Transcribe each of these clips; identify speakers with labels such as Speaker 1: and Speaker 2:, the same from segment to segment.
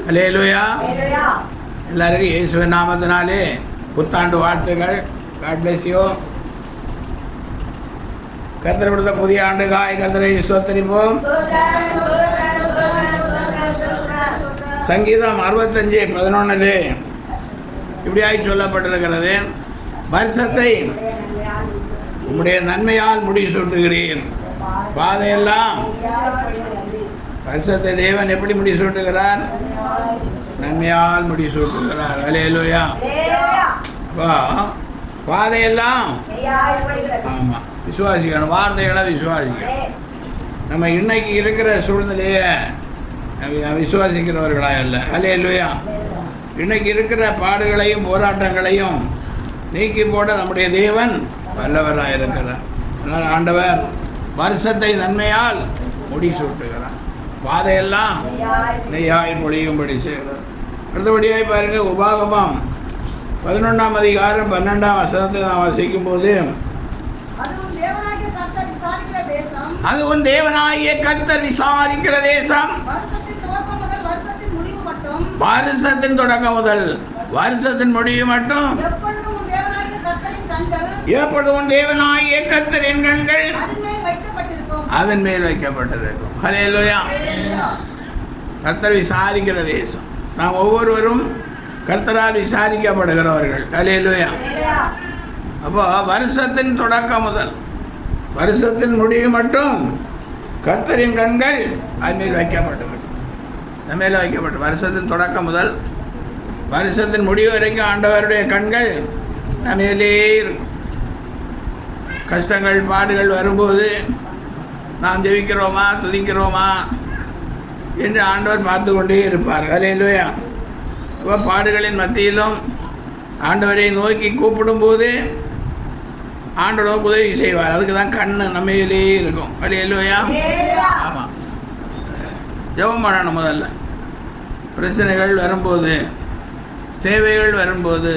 Speaker 1: அல்லேலூயா. எல்லாருக்கும் இயேசுவின் நாமத்தினாலே புத்தாண்டு வாழ்த்துக்கள். God bless you. கர்த்தர் கொடுத்த புதிய ஆண்டுகாய் கர்த்தரை ஸ்தோத்திரிப்போம். சங்கீதம் 65:11 இப்படியாய் சொல்லப்பட்டிருக்கிறது, வருஷத்தை உம்முடைய நன்மையால் முடிசூட்டுகிறீர். பாதையெல்லாம் வருஷத்தை தேவன் எப்படி முடிசூட்டுகிறார்? நன்மையால் முடிசூட்டுகிறார். அல்லேலூயா. அப்போ பாதையெல்லாம் ஆமாம் விசுவாசிக்கணும், வார்த்தைகளை விசுவாசிக்கணும். நம்ம இன்னைக்கு இருக்கிற சூழ்நிலையை விசுவாசிக்கிறவர்களாக அல்ல. அல்லேலூயா. இன்னைக்கு இருக்கிற பாடுகளையும் போராட்டங்களையும் நீக்கி போட நம்முடைய தேவன் வல்லவராக இருக்கிறார். அதனால் ஆண்டவர் வருஷத்தை நன்மையால் முடிசூட்டுகிறார், பாதையெல்லாம் நெய்யாய் பொழியும்படி செய்கிறார். அடுத்தபடியாய் பாருங்க, உபாகமம் 11:12 நாம் வாசிக்கும் போது, அது உன் தேவனாகிய கர்த்தர் விசாரிக்கிற தேசம், வருஷத்தின் தொடக்கம் முதல் வருஷத்தின் முடிவு மட்டும் எப்பொழுது உன் தேவனாகிய கர்த்தரின் கண்கள் அதன் மேல் வைக்கப்பட்டிருக்கும். அல்லேலூயா. கர்த்தர் விசாரிக்கிற தேசம். நாம் ஒவ்வொருவரும் கர்த்தரால் விசாரிக்கப்படுகிறவர்கள். அல்லேலூயா. அப்போ வருஷத்தின் தொடக்கம் முதல் வருஷத்தின் முடிவு மட்டும் கர்த்தரின் கண்கள் அது மேல் வைக்கப்பட்டிருக்கும். நம்ம மேலே வைக்கப்பட்டு வருஷத்தின் தொடக்கம் முதல் வருஷத்தின் முடிவு வரைக்கும் ஆண்டவருடைய கண்கள் நம்ம மேலே இருக்கும். கஷ்டங்கள் பாடுகள் வரும்போது நாம் ஜெபிக்கிறோமா துதிக்கிறோமா என்று ஆண்டவர் பார்த்து கொண்டே இருப்பார். அல்லேலூயா. இப்போ பாடுகளின் மத்தியிலும் ஆண்டவரை நோக்கி கூப்பிடும்போது ஆண்டவர் உதவி செய்வார். அதுக்கு தான் கண் நம்மையிலே இருக்கும். அல்லேலூயா. ஆமாம், ஜெபம் பண்ணணும். முதல்ல பிரச்சனைகள் வரும்போது, தேவைகள் வரும்போது,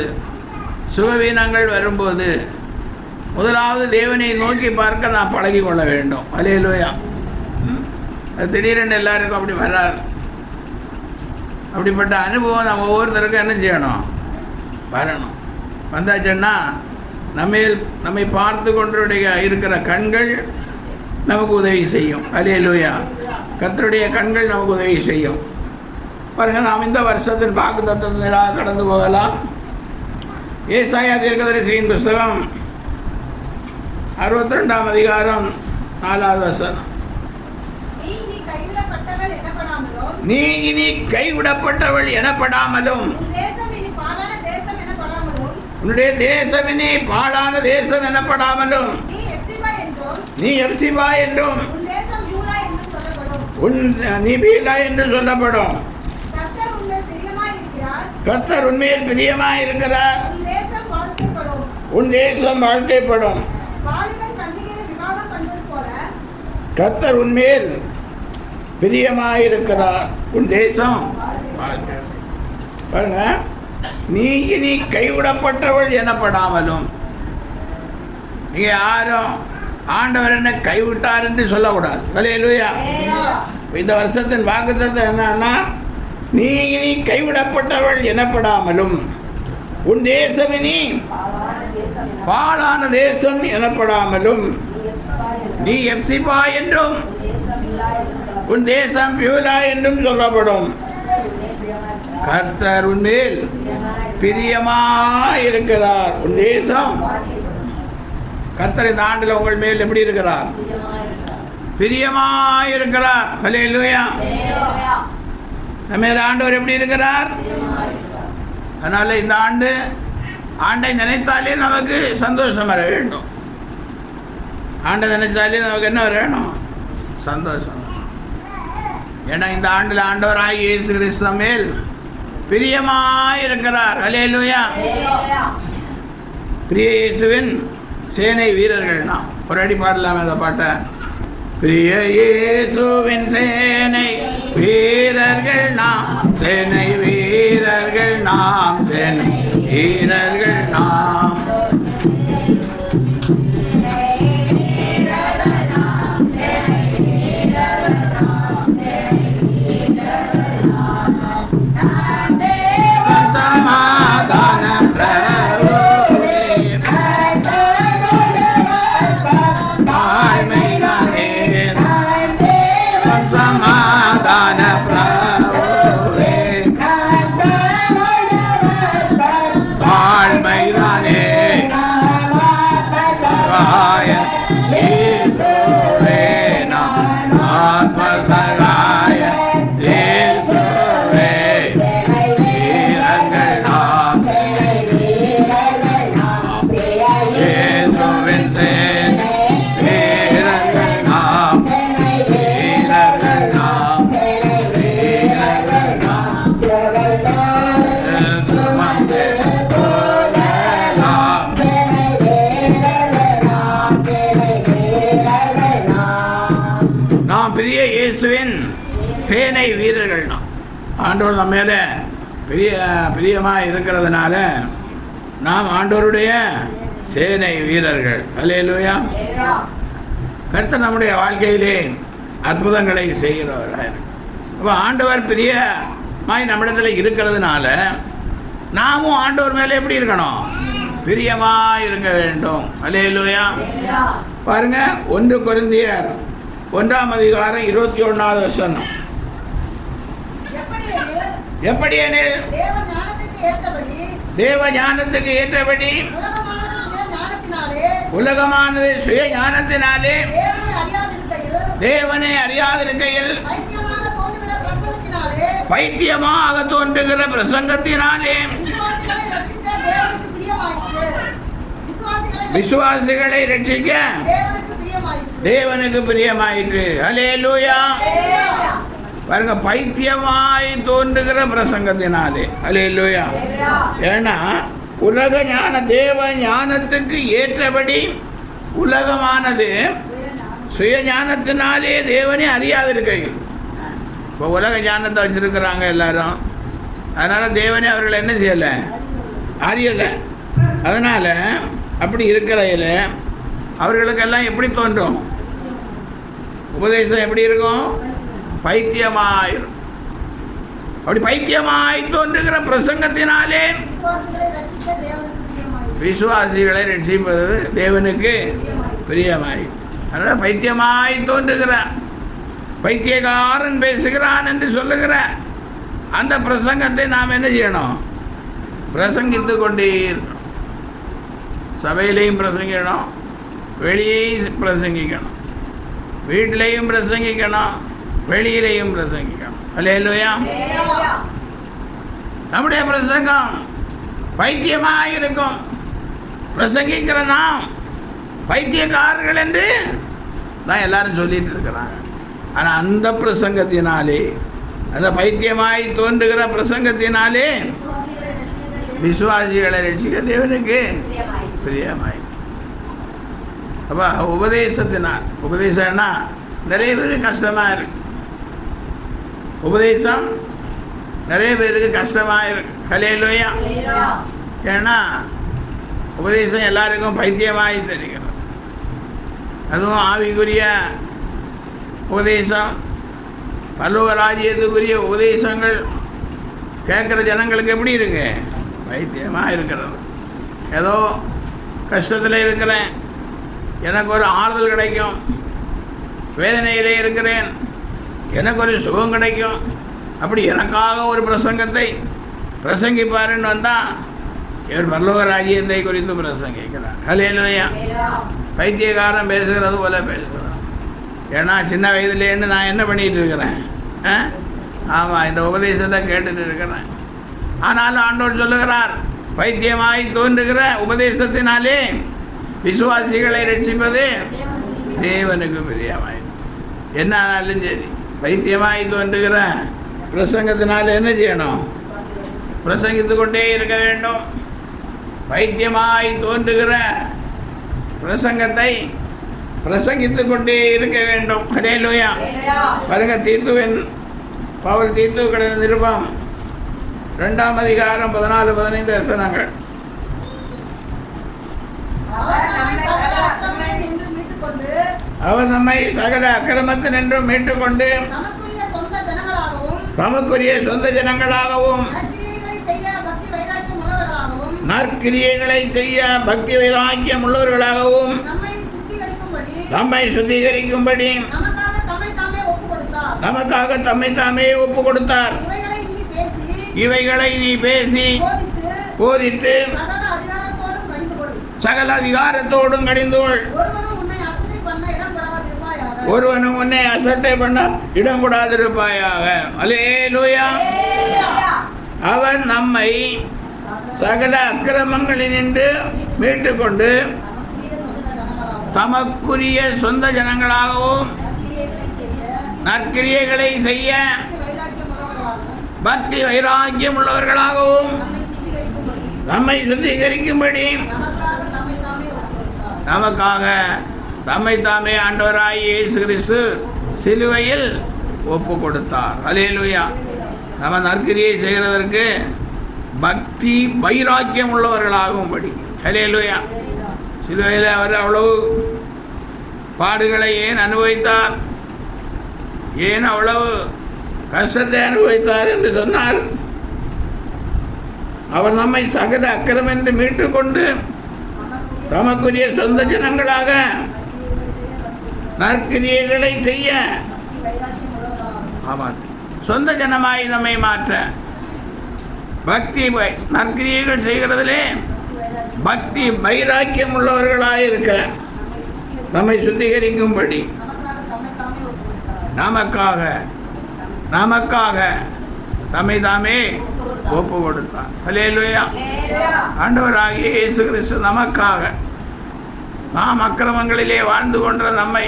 Speaker 1: சுகவீனங்கள் வரும்போது முதலாவது தேவனை நோக்கி பார்க்க நான் பழகி கொள்ள வேண்டும். அல்லேலூயா. அது திடீரென்று எல்லாருக்கும் அப்படி வராது. அப்படிப்பட்ட அனுபவம் நம்ம ஒவ்வொருத்தருக்கும் என்ன செய்யணும்? வரணும். வந்தாச்சுன்னா நம்மை பார்த்து கொண்டு இருக்கிற கண்கள் நமக்கு உதவி செய்யும். அல்லேலூயா. கர்த்தருடைய கண்கள் நமக்கு உதவி செய்யும். பாருங்கள், நாம் இந்த வருஷத்தின் வாக்குத்தத்தத்தினாக கடந்து போகலாம். ஏசாயா தீர்க்கதரிசியின் புஸ்தகம் 62:4 நீ இனி கைவிடப்பட்டவள் எனப்படாமலும் உன்னுடைய தேசம் இனி பாழான தேசம் எனப்படாமலும் நீ எப்சிபா என்றும் நீ பீலா என்று சொல்லப்படும். கர்த்தர் உண்மையில் பிரியமாய் இருக்கிறார். உன் தேசம் வாழ்க்கைப்படும். கர்த்தர் உண்மையில் பிரியமாய் இருக்கிறார். உன் தேசம் வாழ்க்கை. பாருங்க, நீ இனி கைவிடப்பட்டவள் எனப்படாமலும். நீங்க யாரும் ஆண்டவர் என்ன கைவிட்டார் என்று சொல்லக்கூடாது. அல்லேலூயா. இந்த வருஷத்தின் வாக்குத்தத்தம் என்னன்னா, நீ இனி கைவிடப்பட்டவள் எனப்படாமலும் உன் தேசம் இனி பாழான தேசம் எனப்படாமலும் நீ எப்சிபா என்றும் உன் தேசம் பியூலா என்றும் சொல்லப்படும். கர்த்தர் உன்மேல் பிரியமாயிருக்கிறார். உன் தேசம், கர்த்தர் இந்த ஆண்டில் உங்கள் மேல் எப்படி இருக்கிறார்? பிரியமாயிருக்கிறார். அல்லேலூயா. நம்ம ஆண்டவர் எப்படி இருக்கிறார்? அதனால இந்த ஆண்டை நினைத்தாலே நமக்கு சந்தோஷம் வர வேண்டும். ஆண்டை நினைத்தாலே நமக்கு என்ன வர வேணும்? சந்தோஷம். ஏன்னா இந்த ஆண்டில் ஆண்டவராகிய இயேசு கிறிஸ்து மேல் பிரியமாயிருக்கிறார். அல்லேலூயா. பிரிய இயேசுவின் சேனை வீரர்கள் நாம் ஒரு அடி பாடலாமே அந்த பாட்டை. பிரிய இயேசுவின் சேனை வீரர்கள் நாம், சேனை வீரர்கள் நாம், சேனை வீரர்கள் நாம், சேனை வீரர்கள். ஆண்டவர் நம்ம மேலே பிரியமாக இருக்கிறதுனால நாம் ஆண்டவருடைய சேனை வீரர்கள். அல்லேலூயா. கர்த்தர் நம்முடைய வாழ்க்கையிலே அற்புதங்களை செய்கிறவராக. அப்போ ஆண்டவர் பிரியமாய் நம்மிடத்தில் இருக்கிறதுனால நாமும் ஆண்டவர் மேலே எப்படி இருக்கணும்? பிரியமாக இருக்க வேண்டும். அல்லேலூயா. பாருங்க, 1 கொரிந்தியர் 1:21 எப்படியெனில் தேவ ஞானத்துக்கு ஏற்றபடி உலகமானது சுய ஞானத்தினாலே தேவனை அறியாதிருக்கையில் பைத்தியமாக தோன்றுகிற பிரசங்கத்தினாலே விசுவாசிகளை ரட்சிக்க தேவனுக்கு பிரியமாயிற்று. அல்லேலூயா. பாருங்க, பைத்தியமாய் தோன்றுகிற பிரசங்கத்தினாலே. அல்லேலூயா. ஏன்னா உலக ஞான தேவ ஞானத்துக்கு ஏற்றபடி உலகமானது சுய ஞானத்தினாலே தேவனை அறியாதிருக்கையில். இப்போ உலக ஞானத்தை வச்சிருக்கிறாங்க எல்லாரும், அதனால் தேவனை அவர்கள் என்ன செய்யலை? அறியலை. அதனால் அப்படி இருக்கிறதில் அவர்களுக்கெல்லாம் எப்படி தோன்றும்? உபதேசம் எப்படி இருக்கும்? பைத்தியமாயிரும். அப்படி பைத்தியமாய் தோன்றுகிற பிரசங்கத்தினாலே விசுவாசிகளை ரட்சிப்பது தேவனுக்கு பிரியமாய். அதனால் பைத்தியமாய் தோன்றுகிற, பைத்தியக்காரன் பேசுகிறான் என்று சொல்லுகிற அந்த பிரசங்கத்தை நாம் என்ன செய்யணும்? பிரசங்கித்து கொண்டே இருக்கணும். சபையிலையும் பிரசங்கிக்கணும், வெளியே பிரசங்கிக்கணும், வீட்டிலையும் பிரசங்கிக்கணும், வெளியிலையும் பிரசங்கிக்கணும். அல்லேலூயா. நம்முடைய பிரசங்கம் பைத்தியமாக இருக்கும். பிரசங்கிக்கிற நாம் பைத்தியக்காரர்கள் என்று தான் எல்லாரும் சொல்லிட்டு இருக்கிறாங்க. ஆனால் அந்த பிரசங்கத்தினாலே, அந்த பைத்தியமாய் தோன்றுகிற பிரசங்கத்தினாலே விசுவாசிகளை ரட்சிக்க தேவனுக்கு பிரியமாய். அப்போ உபதேசத்தினால், உபதேசம்னா நிறைய பேருக்கு கஷ்டமாக இருக்கு. உபதேசம் நிறைய பேருக்கு கஷ்டமாக இருக்கு. அல்லேலூயா. ஏன்னா உபதேசம் எல்லாருக்கும் பைத்தியமாகி தெரிகிறது. அதுவும் ஆவிக்குரிய உபதேசம், பரலோக ராஜ்யத்துக்குரிய உபதேசங்கள் கேட்குற ஜனங்களுக்கு எப்படி இருக்கு? பைத்தியமாக இருக்கிறது. ஏதோ கஷ்டத்தில் இருக்கிறேன், எனக்கு ஒரு ஆறுதல் கிடைக்கும். வேதனையிலே இருக்கிறேன், எனக்கு ஒரு சுகம் கிடைக்கும். அப்படி எனக்காக ஒரு பிரசங்கத்தை பிரசங்கிப்பாருன்னு வந்தால் இவர் பரலோக ராஜ்யத்தை குறித்து பிரசங்கிக்கிறார். அல்லேலூயா. பைத்தியக்காரன் பேசுகிறது போல பேசுகிறான். ஏன்னா சின்ன வயதுலேருந்து நான் என்ன பண்ணிகிட்டு இருக்கிறேன்? ஆமாம், இந்த உபதேசத்தை கேட்டுட்டு இருக்கிறேன். ஆனாலும் ஆண்டவர் சொல்லுகிறார், பைத்தியமாய் தோன்றுகிற உபதேசத்தினாலே விசுவாசிகளை ரட்சிப்பது தேவனுக்கு பிரியமாய். என்ன ஆனாலும் சரி, பைத்தியமாய் தோன்றுகிற பிரசங்கத்தினால என்ன செய்யணும்? பிரசங்கித்து கொண்டே இருக்க வேண்டும். பைத்தியமாய் தோன்றுகிற பிரசங்கத்தை பிரசங்கித்து கொண்டே இருக்க வேண்டும். அல்லேலூயா. பாருங்க, பவுல் தீத்துக்களின் நிருபம் 2 அதிகாரம் 14-15 வசனங்கள். அவர் நம்மை சகல அக்கிரமத்தினின்றும் மீட்டுக்கொண்டு
Speaker 2: தமக்குரிய சொந்த ஜனங்களாகவும்
Speaker 1: தமக்குரிய சொந்த ஜனங்களாகவும்
Speaker 2: நற்கிரியைகளை செய்ய பக்தி வைராக்கியம் உள்ளவர்களாகவும்
Speaker 1: நம்மை சுத்திகரிக்கும்படி நமக்காக தம்மை தாமே ஒப்பு கொடுத்தார். இவைகளை நீ பேசி போதித்து சகல அதிகாரத்தோடும் கடிந்து கொள். ஒருவனும் உன்னை அசட்டை பண்ண இடம் கூடாதிருப்பாயாக. அல்லேலூயா. அவன் நம்மை சகல அக்கிரமங்களினின்று மீட்டுக்கொண்டு தமக்குரிய சொந்த ஜனங்களாகவும் நற்கிரியைகளை செய்ய பக்தி வைராக்கியம் உள்ளவர்களாகவும் நம்மை சுத்திகரிக்கும்படி நமக்காக தம்மை தாமே ஆண்டவராகிய இயேசு கிறிஸ்து சிலுவையில் ஒப்பு கொடுத்தார். அல்லேலூயா. நம்ம நற்கிரியை செய்கிறதற்கு பக்தி வைராக்கியம் உள்ளவர்களாகவும் படி. அல்லேலூயா. சிலுவையில் அவர் அவ்வளவு பாடுகளை ஏன் அனுபவித்தார், ஏன் அவ்வளவு கஷ்டத்தை அனுபவித்தார் என்று சொன்னால், அவர் நம்மை சகல அக்கிரம் என்று மீட்டுக்கொண்டு தமக்குரிய சொந்த ஜனங்களாக நற்கிரியைகளை செய்ய, ஆமாம், சொந்த ஜனமாய் நம்மை மாற்ற, பக்தி நற்கிரியைகள் செய்கிறதிலே பக்தி வைராக்கியம் உள்ளவர்களாக இருக்க நம்மை சுத்திகரிக்கும்படி நமக்காக தம்மை தாமே ஒப்பு கொடுத்தார். அல்லேலூயா. ஆண்டவராகிய இயேசு கிறிஸ்து நமக்காக, நாம் அக்கிரமங்களிலே வாழ்ந்து கொண்ட நம்மை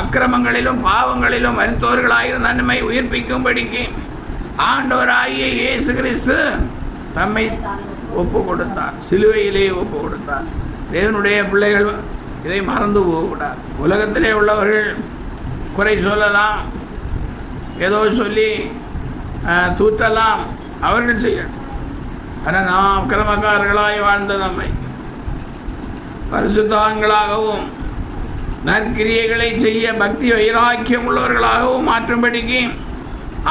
Speaker 1: அக்கிரமங்களிலும் பாவங்களிலும் மரித்தோர்களாயிருந்த நம்மை உயிர்ப்பிக்கும்படிக்கு ஆண்டவராகிய இயேசு கிறிஸ்து தம்மை ஒப்பு கொடுத்தார். சிலுவையிலே ஒப்பு கொடுத்தார். தேவனுடைய பிள்ளைகள் இதை மறந்து போகக்கூடாது. உலகத்திலே உள்ளவர்கள் குறை சொல்லலாம், ஏதோ சொல்லி தூற்றலாம், அவர்கள் செய்யணும். ஆனால் நாம் அக்கிரமக்காரர்களாய் வாழ்ந்த நம்மை பரிசுத்தவான்களாகவும் நற்கிரியைகளை செய்ய பக்தி வைராக்கியம் உள்ளவர்களாகவும் மாற்றும்படிக்கு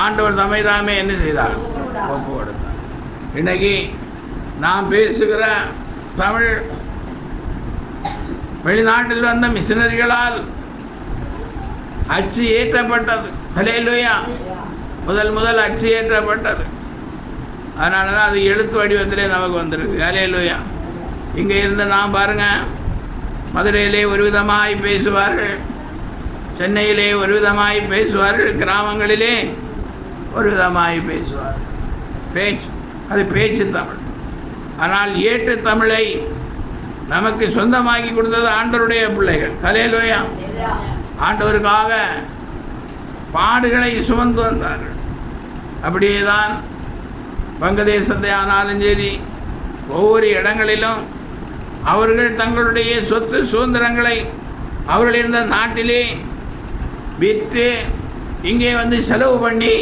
Speaker 1: ஆண்டவர் தம்மை தாமே என்ன செய்தார்? ஒப்பு கொடுத்தார். இன்னைக்கு நாம் பேசுகிற தமிழ் வெளிநாட்டில் வந்த மிஷனரிகளால் அச்சு ஏற்றப்பட்டது. அல்லேலூயா. முதல் அச்சு ஏற்றப்பட்டது. அதனால தான் அது எழுத்து வடிவத்திலே நமக்கு வந்திருக்கு. அல்லேலூயா. இங்கே இருந்து நாம் பாருங்கள், மதுரையிலே ஒரு விதமாய் பேசுவார்கள், சென்னையிலே ஒரு விதமாய் பேசுவார்கள், கிராமங்களிலே ஒரு விதமாய் பேசுவார்கள். அது பேச்சு தமிழ். ஆனால் ஏற்று தமிழை நமக்கு சொந்தமாக்கி கொடுத்தது ஆண்டவருடைய பிள்ளைகள். அல்லேலூயா. ஆண்டவருக்காக பாடுகளை சுமந்து வந்தார்கள். அப்படியே தான் வங்கதேசத்தை ஆனாலும் சரி, ஒவ்வொரு இடங்களிலும் அவர்கள் தங்களுடைய சொத்து சுதந்திரங்களை அவர்கள் இருந்த நாட்டிலே விற்று இங்கே வந்து செலவு பண்ணி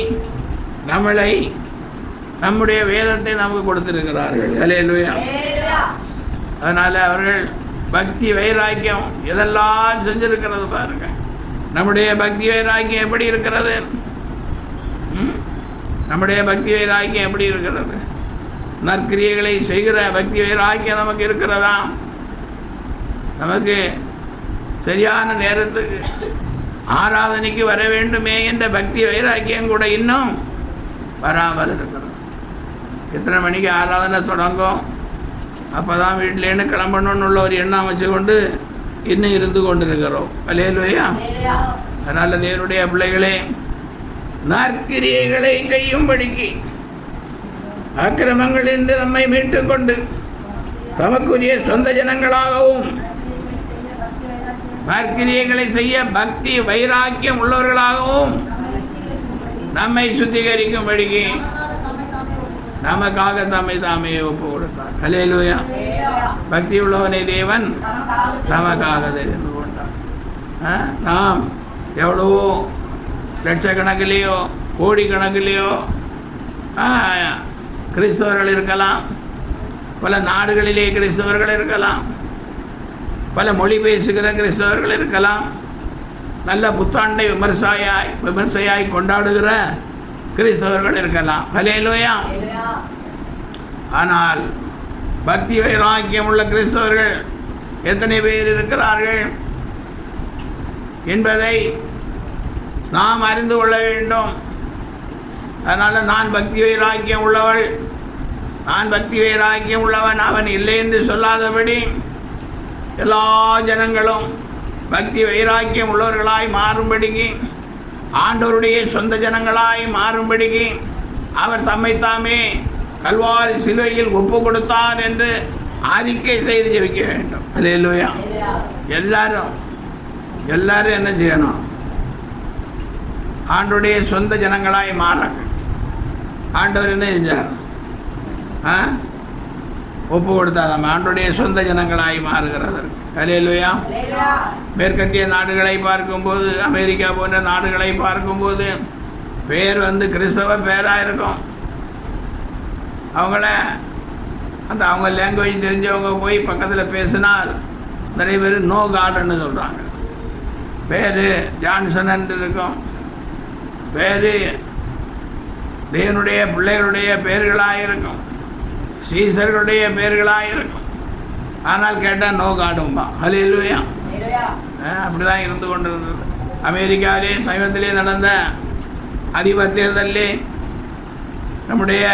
Speaker 1: நம்முடைய வேதத்தை நமக்கு கொடுத்திருக்கிறார்கள். அல்லேலூயா. அதனால் அவர்கள் பக்தி வைராக்கியம் எதெல்லாம் செஞ்சிருக்கிறது பாருங்க. நம்முடைய பக்தி வைராக்கியம் எப்படி இருக்கிறது? நம்முடைய பக்தி வைராக்கியம் எப்படி இருக்கிறது? நற்கிரியைகளை செய்கிற பக்தி வைராக்கியம் நமக்கு இருக்கிறதா? நமக்கு சரியான நேரத்துக்கு ஆராதனைக்கு வர வேண்டுமே என்ற பக்தி வைராக்கியம் கூட இன்னும் வராமல் இருக்கிறது. எத்தனை மணிக்கு ஆராதனை தொடங்கும், அப்போ தான் வீட்டிலேருந்து கிளம்பணும்னு உள்ள ஒரு எண்ணம் வச்சு கொண்டு இன்னும் இருந்து கொண்டிருக்கிறோம். அல்லேலூயா. அதனால் தேவனுடைய பிள்ளைகளே, நற்கிரியைகளை செய்யும்படிக்கு அக்கிரமங்களின்றி நம்மை மீட்டுக்கொண்டு தமக்குரிய சொந்த ஜனங்களாகவும் நற்கிரியைகளை செய்ய பக்தி வைராக்கியம் உள்ளவர்களாகவும் நம்மை சுத்திகரிக்கும்படிக்கு நமக்காக தம்மை தாமே ஒப்பு கொடுத்தார். அல்லேலூயா. பக்தி உள்ளவனை தேவன் நமக்காக தெரிந்து கொண்டார். நாம் எவ்வளவோ லட்சக்கணக்கிலேயோ கோடிக்கணக்கிலேயோ கிறிஸ்தவர்கள் இருக்கலாம், பல நாடுகளிலே கிறிஸ்தவர்கள் இருக்கலாம். பல மொழி பேசுகிற கிறிஸ்தவர்கள் இருக்கலாம். நல்ல புத்தாண்டை விமர்சையாய் கொண்டாடுகிற கிறிஸ்தவர்கள் இருக்கலாம். ஹல்லேலூயா. ஆனால் பக்தி வைராக்கியம் உள்ள கிறிஸ்தவர்கள் எத்தனை பேர் இருக்கிறார்கள் என்பதை நாம் அறிந்து கொள்ள வேண்டும். அதனால் நான் பக்தி வைராக்கியம் உள்ளவள், நான் பக்தி வைராக்கியம் உள்ளவன் அவன் இல்லை என்று சொல்லாதபடி எல்லா ஜனங்களும் பக்தி வைராக்கியம் உள்ளவர்களாய் மாறும்படிக்கு, ஆண்டவருடைய சொந்த ஜனங்களாய் மாறும்படிக்கு அவர் தம்மைத்தாமே கல்வாரி சிலுவையில் ஒப்பு கொடுத்தார் என்று அறிக்கை செய்து ஜெபிக்க வேண்டும். அல்லேலூயா. எல்லாரும் என்ன செய்யணும்? ஆண்டவருடைய சொந்த ஜனங்களாய் மாற. ஆண்டவர் என்ன செஞ்சார்? ஒப்பு கொடுத்தாதாம் ஆண்டவருடைய சொந்த ஜனங்களாய் மாறுகிறதற்கு. அல்லேலூயா. மேற்கத்திய நாடுகளை பார்க்கும்போது, அமெரிக்கா போன்ற நாடுகளை பார்க்கும்போது பேர் கிறிஸ்தவ பேராக இருக்கும். அவங்க லாங்குவேஜ் தெரிஞ்சவங்க போய் பக்கத்தில் பேசினால் நிறைய பேர் நோ காடுன்னு சொல்கிறாங்க. பேர் ஜான்சன் என்று இருக்கும். பேர் தேவனுடைய பிள்ளைகளுடைய பேர்களாக இருக்கும், சீசர்களுடைய பேர்களாக இருக்கும். ஆனால் கேட்டால் நோ காடும்பா. ஹல்லேலூயா. அப்படி தான் இருந்து கொண்டிருந்தது. அமெரிக்காவிலே சமீபத்திலே நடந்த அதிபர் தேர்தலிலே நம்முடைய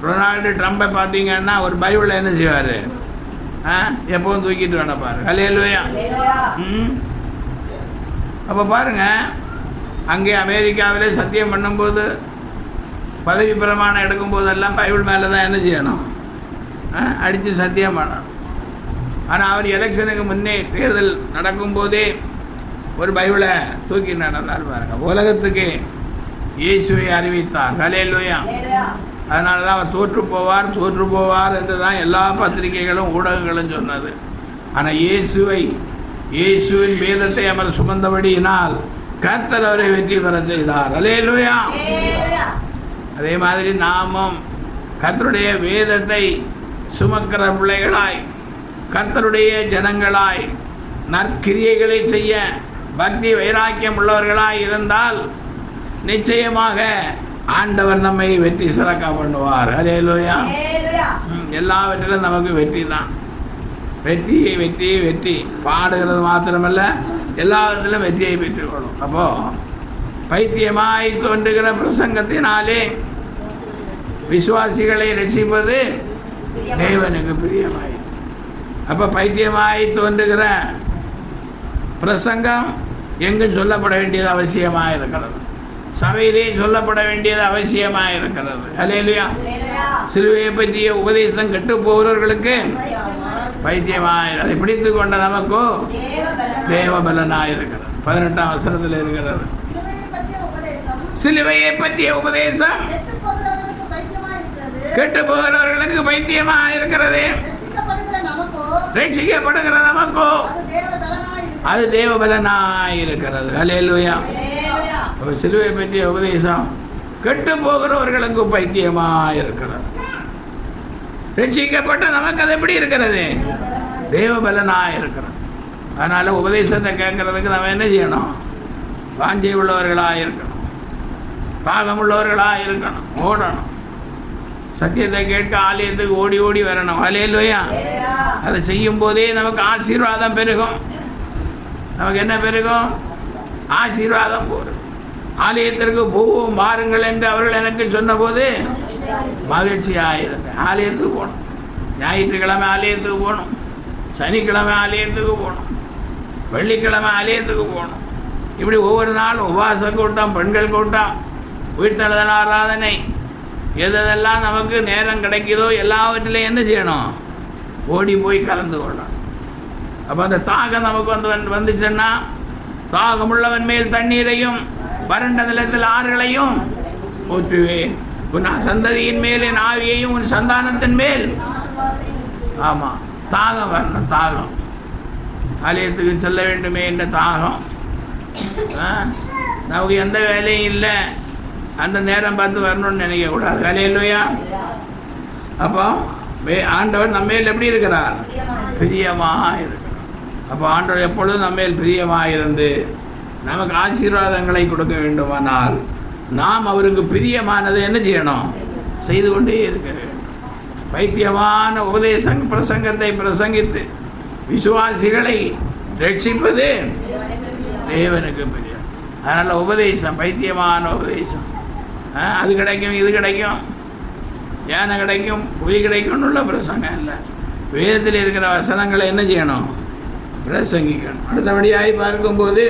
Speaker 1: டொனால்டு ட்ரம்பை பார்த்தீங்கன்னா ஒரு பைபிளில் என்ன செய்வார்? எப்போவும் தூக்கிட்டு நடப்பார். ஹல்லேலூயா. அப்போ பாருங்கள், அங்கே அமெரிக்காவிலே சத்தியம் பண்ணும்போது, பதவி பிரமாணம் எடுக்கும்போதெல்லாம் பைபிள் மேலே தான் என்ன செய்யணும்? அடித்து சத்தியம் பண்ணணும். ஆனால் அவர் எலெக்ஷனுக்கு முன்னே தேர்தல் நடக்கும்போதே ஒரு பைபிளை தூக்கி நடந்தார் பாருங்க. உலகத்துக்கு இயேசுவை அறிவித்தார். ஹல்லேலூயா. அதனால தான் அவர் தோற்று போவார் என்று தான் எல்லா பத்திரிகைகளும் ஊடகங்களும் சொன்னது. ஆனால் இயேசுவின் வேதத்தை அவர் சுமந்தபடியினால் கர்த்தர் அவரை வெற்றி பெற செய்தார். ஹல்லேலூயா. அதே மாதிரி நாமும் கர்த்தருடைய வேதத்தை சுமக்கிற பிள்ளைகளாய், கர்த்தருடைய ஜனங்களாய், நற்கிரியைகளை செய்ய பக்தி வைராக்கியம் உள்ளவர்களாய் இருந்தால் நிச்சயமாக ஆண்டவர் நம்மை வெற்றி சிறக்க பண்ணுவார். ஹல்லேலூயா. எல்லாவற்றிலும் நமக்கு வெற்றி தான். வெற்றி பாடுகிறது மாத்திரமல்ல, எல்லாவற்றிலும் வெற்றியை பெற்றுக்கொள்ளும். அப்போது பைத்தியமாய் தோன்றுகிற பிரசங்கத்தினாலே விசுவாசிகளை ரட்சிப்பது தேவனுக்கு பிரியமாய். அப்போ பைத்தியமாய் தோன்றுகிற பிரசங்கம் எங்கும் சொல்லப்பட வேண்டியது அவசியமாக இருக்கிறது. சபையிலே சொல்லப்பட வேண்டியது அவசியமாக இருக்கிறது. ஹல்லேலூயா. சிலுவையை பற்றிய உபதேசம் கெட்டு போகிறவர்களுக்கு பைத்தியமாய், அதை பிடித்து கொண்ட நமக்கோ தேவபலனாக இருக்கிறது. 18ஆம் வசனத்தில் இருக்கிறது. சிலுவையை பற்றிய உபதேசம் கெட்டு போகிறவர்களுக்கு பைத்தியமாக இருக்கிறது. ரட்சிக்கப்படுகிற நமக்கோ அது தேவபலனாய் இருக்கிறது. ஹல்லேலூயா. சிலுவை பற்றிய உபதேசம் கெட்டு போகிறவர்களுக்கு பைத்தியமாக இருக்கிறது. ரட்சிக்கப்பட்ட நமக்கு அது எப்படி இருக்கிறது? தேவபலனாக இருக்கிறது. அதனால் உபதேசத்தை கேட்கறதுக்கு நம்ம என்ன செய்யணும்? வாஞ்சை உள்ளவர்களாக இருக்கணும், தாகம் உள்ளவர்களாக இருக்கணும், ஓடணும். சத்தியத்தை கேட்க ஆலயத்துக்கு ஓடி ஓடி வரணும். ஹல்லேலூயா. அதை செய்யும் போதே நமக்கு ஆசீர்வாதம் பெருகும். நமக்கு என்ன பெருகும்? ஆசீர்வாதம் போகும். ஆலயத்திற்கு போவோம் வாருங்கள் என்று அவர்கள் எனக்கு சொன்னபோது மகிழ்ச்சியாக இருந்தேன். ஆலயத்துக்கு போகணும். ஞாயிற்றுக்கிழமை ஆலயத்துக்கு போகணும், சனிக்கிழமை ஆலயத்துக்கு போகணும், வெள்ளிக்கிழமை ஆலயத்துக்கு போகணும். இப்படி ஒவ்வொரு நாளும் உபவாச கூட்டம், பெண்கள் கூட்டம், உயிர்த்தெழுதல் ஆராதனை, எதெல்லாம் நமக்கு நேரம் கிடைக்குதோ எல்லாவற்றிலையும் என்ன செய்யணும்? ஓடி போய் கலந்து கொள்ளணும். அப்போ அந்த தாகம் நமக்கு வந்துச்சுன்னா, தாகமுள்ளவன் மேல் தண்ணீரையும் வறண்ட நிலத்தில் ஆறுகளையும் ஊற்றுவேன். உன் சந்ததியின் மேல் என் ஆவியையும் உன் சந்தானத்தின் மேல். ஆமாம், தாகம் வரணும். தாகம், ஆலயத்துக்கு செல்ல வேண்டுமே என்ற தாகம். நமக்கு எந்த வேலையும் இல்லை, அந்த நேரம் பார்த்து வரணும்னு நினைக்கக்கூடாது. ஹல்லேலூயா. அப்போ ஆண்டவர் நம்ம மேல் எப்படி இருக்கிறார்? பிரியமாக இருக்கிறார். அப்போ ஆண்டவர் எப்பொழுதும் நம்மேல் பிரியமாயிருந்து நமக்கு ஆசீர்வாதங்களை கொடுக்க வேண்டுமானால் நாம் அவருக்கு பிரியமானதை என்ன செய்யணும்? செய்து கொண்டே இருக்க வேண்டும். பைத்தியமான பிரசங்கத்தை பிரசங்கித்து விசுவாசிகளை ரட்சிப்பது தேவனுக்கு பிரியம். அதனால் உபதேசம், பைத்தியமான உபதேசம், அது கிடைக்கும் இது கிடைக்கும், யானை கிடைக்கும் புலி கிடைக்கும்னு உள்ள பிரசங்கம் இல்லை. வேதத்தில் இருக்கிற வசனங்களை என்ன செய்யணும்? பிரசங்கிக்கணும். அடுத்தபடியாகி பார்க்கும்போது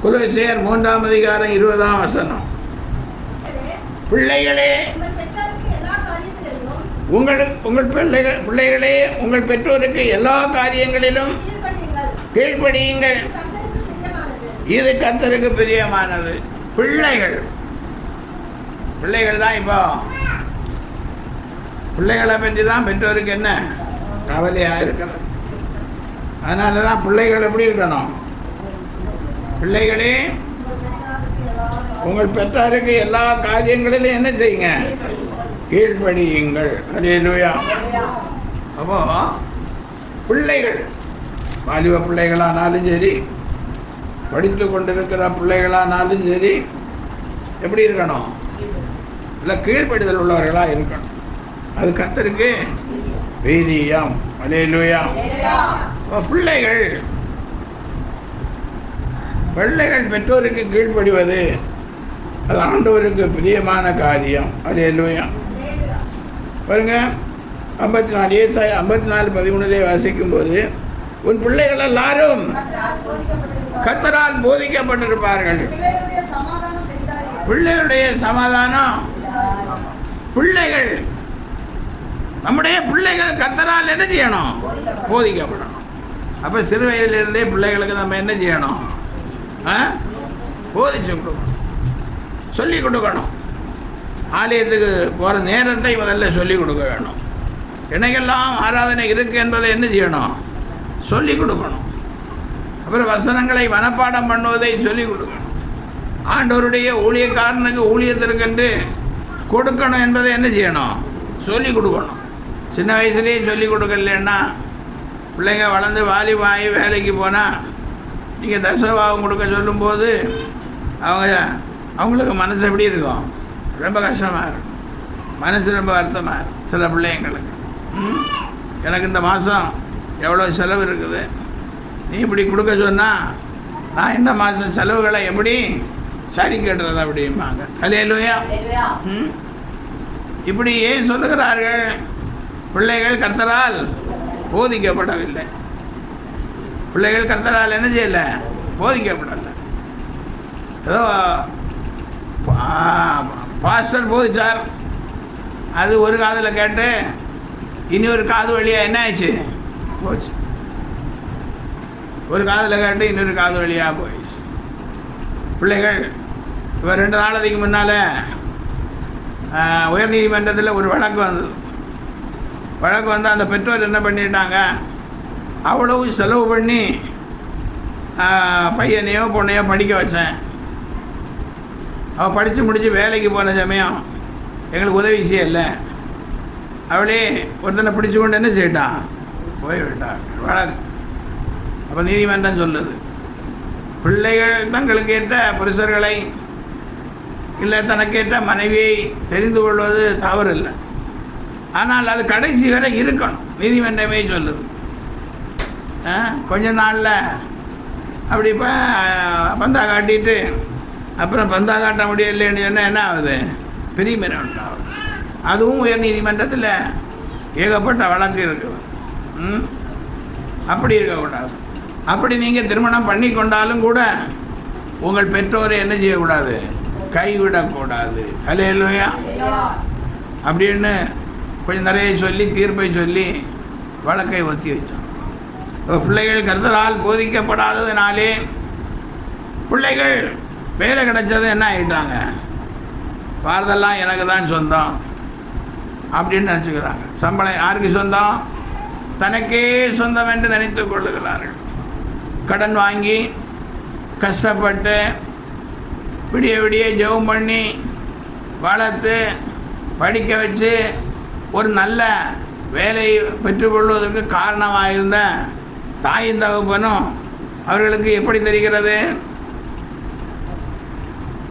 Speaker 1: கொலோசியர் 3ஆம் அதிகாரம் 20ஆம் வசனம். பிள்ளைகளே, உங்கள் பிள்ளைகளே உங்கள் பெற்றோருக்கு எல்லா காரியங்களிலும் கீழ்ப்படியுங்கள், இது கர்த்தருக்கு பிரியமானது. பிள்ளைகள் தான். இப்போ பிள்ளைகளை பற்றி தான் பெற்றோருக்கு என்ன கவலையாக இருக்கிறது. அதனால தான் பிள்ளைகள் எப்படி இருக்கணும்? பிள்ளைகளே உங்கள் பெற்றாருக்கு எல்லா காரியங்களிலும் என்ன செய்யுங்க? கீழ்ப்படியுங்கள். அல்லேலூயா. அப்போ பிள்ளைகள், வாலிப பிள்ளைகளானாலும் சரி, படித்து கொண்டிருக்கிற பிள்ளைகளானாலும் சரி, எப்படி இருக்கணும்? இல்லை, கீழ்ப்படிதல் உள்ளவர்களாக இருக்கணும். அது கர்த்தருக்கு பிரியம். அல்லேலூயா. பிள்ளைகள் பெற்றோருக்கு கீழ்ப்படிவது அது ஆண்டவருக்கு பிரியமான காரியம். அல்லேலூயா. பாருங்க, 54 ஏசாயா 54:13 வாசிக்கும்போது, உன் பிள்ளைகள் எல்லாரும் கர்த்தரால் போதிக்கப்பட்டிருப்பார்கள். பிள்ளைகளுடைய சமாதானம், பிள்ளைகள், நம்முடைய பிள்ளைகள் கர்த்தரால் என்ன செய்யணும்? போதிக்கப்படணும். அப்போ சிறு வயதிலிருந்தே பிள்ளைகளுக்கு நம்ம என்ன செய்யணும்? போதிச்சு கொடுக்கணும், சொல்லி கொடுக்கணும். ஆலயத்துக்கு போகிற நேரத்தை முதல்ல சொல்லிக் கொடுக்க வேணும். என்னைக்கெல்லாம் ஆராதனை இருக்குது என்பதை என்ன செய்யணும்? சொல்லிக் கொடுக்கணும். அப்புறம் வசனங்களை மனப்பாடம் பண்ணுவதை சொல்லிக் கொடுக்கணும். ஆண்டவருடைய ஊழியக்காரனுக்கு ஊழியத்திற்கென்று கொடுக்கணும் என்பதை என்ன செய்யணும்? சொல்லிக் கொடுக்கணும். சின்ன வயசுலேயே சொல்லிக் கொடுக்கலன்னா பிள்ளைங்க வளர்ந்து வாலிபாகி வேலைக்கு போனால் நீங்கள் தசவாகம் கொடுக்க சொல்லும்போது அவங்களுக்கு மனசு எப்படி இருக்கும்? ரொம்ப கஷ்டமாக இருக்கும். மனசு ரொம்ப வருத்தமாக இருக்கும். சில பிள்ளைங்களுக்கு எனக்கு இந்த மாதம் எவ்வளோ செலவு இருக்குது, நீ இப்படி கொடுக்க சொன்னால் நான் இந்த மாதம் செலவுகளை எப்படி சரி கட்டுறது அப்படிம்பாங்க. அல்லேலூயா. இப்படி ஏன் சொல்லுகிறார்கள்? பிள்ளைகள் கர்த்தரால் போதிக்கப்படவில்லை. பிள்ளைகள் கர்த்தரால் என்ன செய்யலை? போதிக்கப்படலை. ஏதோ பாஸ்டர் போதிச்சார், அது ஒரு காதில் கேட்டு இனி ஒரு காது வழியாக என்ன ஆயிடுச்சு? போச்சு. ஒரு காதில் கேட்டு இன்னொரு காது வழியாக போயிடுச்சு. பிள்ளைகள் இப்போ 2 நாளைக்கு முன்னால் உயர்நீதிமன்றத்தில் ஒரு வழக்கு வந்தது. வழக்கு வந்து அந்த பெற்றோர் என்ன பண்ணிட்டாங்க, அவ்வளவு செலவு பண்ணி பையனையோ பொண்ணையோ படிக்க வச்சேன். அவள் படித்து முடித்து வேலைக்கு போன சமயம் எங்களுக்கு உதவி செய்யலை. அவளே ஒருத்தனை பிடிச்சு கொண்டு என்ன செய்யிட்டான்? போய்விட்டாள். வழக்கு. அப்போ நீதிமன்றம் சொல்லுது, பிள்ளைகள் தங்களுக்கு ஏற்ற புருஷர்களை இல்லை தனக்கேற்ற மனைவியை தெரிந்து கொள்வது தவறு இல்லை, ஆனால் அது கடைசி வரை இருக்கணும். நீதிமன்றமே சொல்லுது. கொஞ்ச நாளில் அப்படி இப்போ பந்தா காட்டிட்டு அப்புறம் பந்தா காட்ட முடியலைன்னு சொன்னால் என்ன ஆகுது? பிரிவினை உண்டாகும். அதுவும் உயர் நீதிமன்றத்தில் ஏகப்பட்ட வழக்கு இருக்குது. அப்படி இருக்கக்கூடாது. அப்படி நீங்கள் திருமணம் பண்ணி கொண்டாலும் கூட உங்கள் பெற்றோரை என்ன செய்யக்கூடாது? கைவிடக்கூடாது. அல்லேலூயா. அப்படின்னு கொஞ்சம் நிறைய சொல்லி தீர்ப்பை சொல்லி வழக்கை ஒத்தி வச்சோம். இப்போ பிள்ளைகள் கர்த்தரால் போதிக்கப்படாததுனாலே பிள்ளைகள் வேலை கிடைச்சது என்ன ஆகிட்டாங்க? பாரதெல்லாம் எனக்கு தான் சொந்தம் அப்படின்னு நினச்சிக்கிறாங்க. சம்பளம் யாருக்கு சொந்தம்? தனக்கே சொந்தம் என்று நினைத்து கொள்ளுகிறார்கள். கடன் வாங்கி கஷ்டப்பட்டு விடிய விடிய ஜெபம் பண்ணி வளர்த்து படிக்க வச்சு ஒரு நல்ல வேலை பெற்றுக்கொள்வதற்கு காரணமாக இருந்த தாயின் தகப்பனும் அவர்களுக்கு எப்படி தெரிகிறது?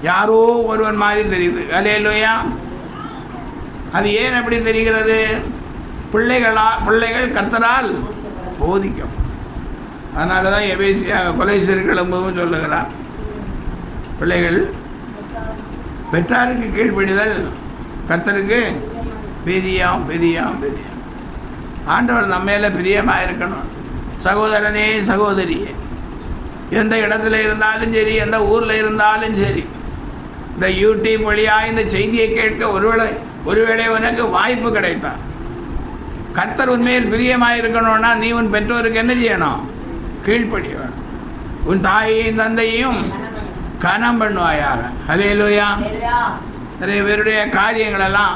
Speaker 1: யாரோ ஒருவன் மாதிரி தெரியுது. அல்லேலூயா. அது ஏன் அப்படி தெரிகிறது? பிள்ளைகள் கர்த்தரால் போதிக்கும். அதனால தான் எபேசியா கொலைசீர் கிளம்பவும் சொல்லுகிறார், பிள்ளைகள் பெற்றாருக்கு கீழ்ப்படிதல் கர்த்தருக்கு பிரியம் பிரியம் பிரியம். ஆண்டவர் நம்ம மேலே பிரியமாக இருக்கணும். சகோதரனே சகோதரியே, எந்த இடத்துல இருந்தாலும் சரி, எந்த ஊரில் இருந்தாலும் சரி, இந்த யூடியூப் வழியாக இந்த செய்தியை கேட்க ஒருவேளை உனக்கு வாய்ப்பு கிடைத்தால், கர்த்தர் உண்மையில் பிரியமாக இருக்கணும்னா நீ உன் பெற்றோருக்கு என்ன செய்யணும்? கீழ்ப்படிய வேணும். உன் தாயையும் தந்தையும் கனம் பண்ணுவாயாக. அல்லேலூயா. நிறைய பேருடைய காரியங்களெல்லாம்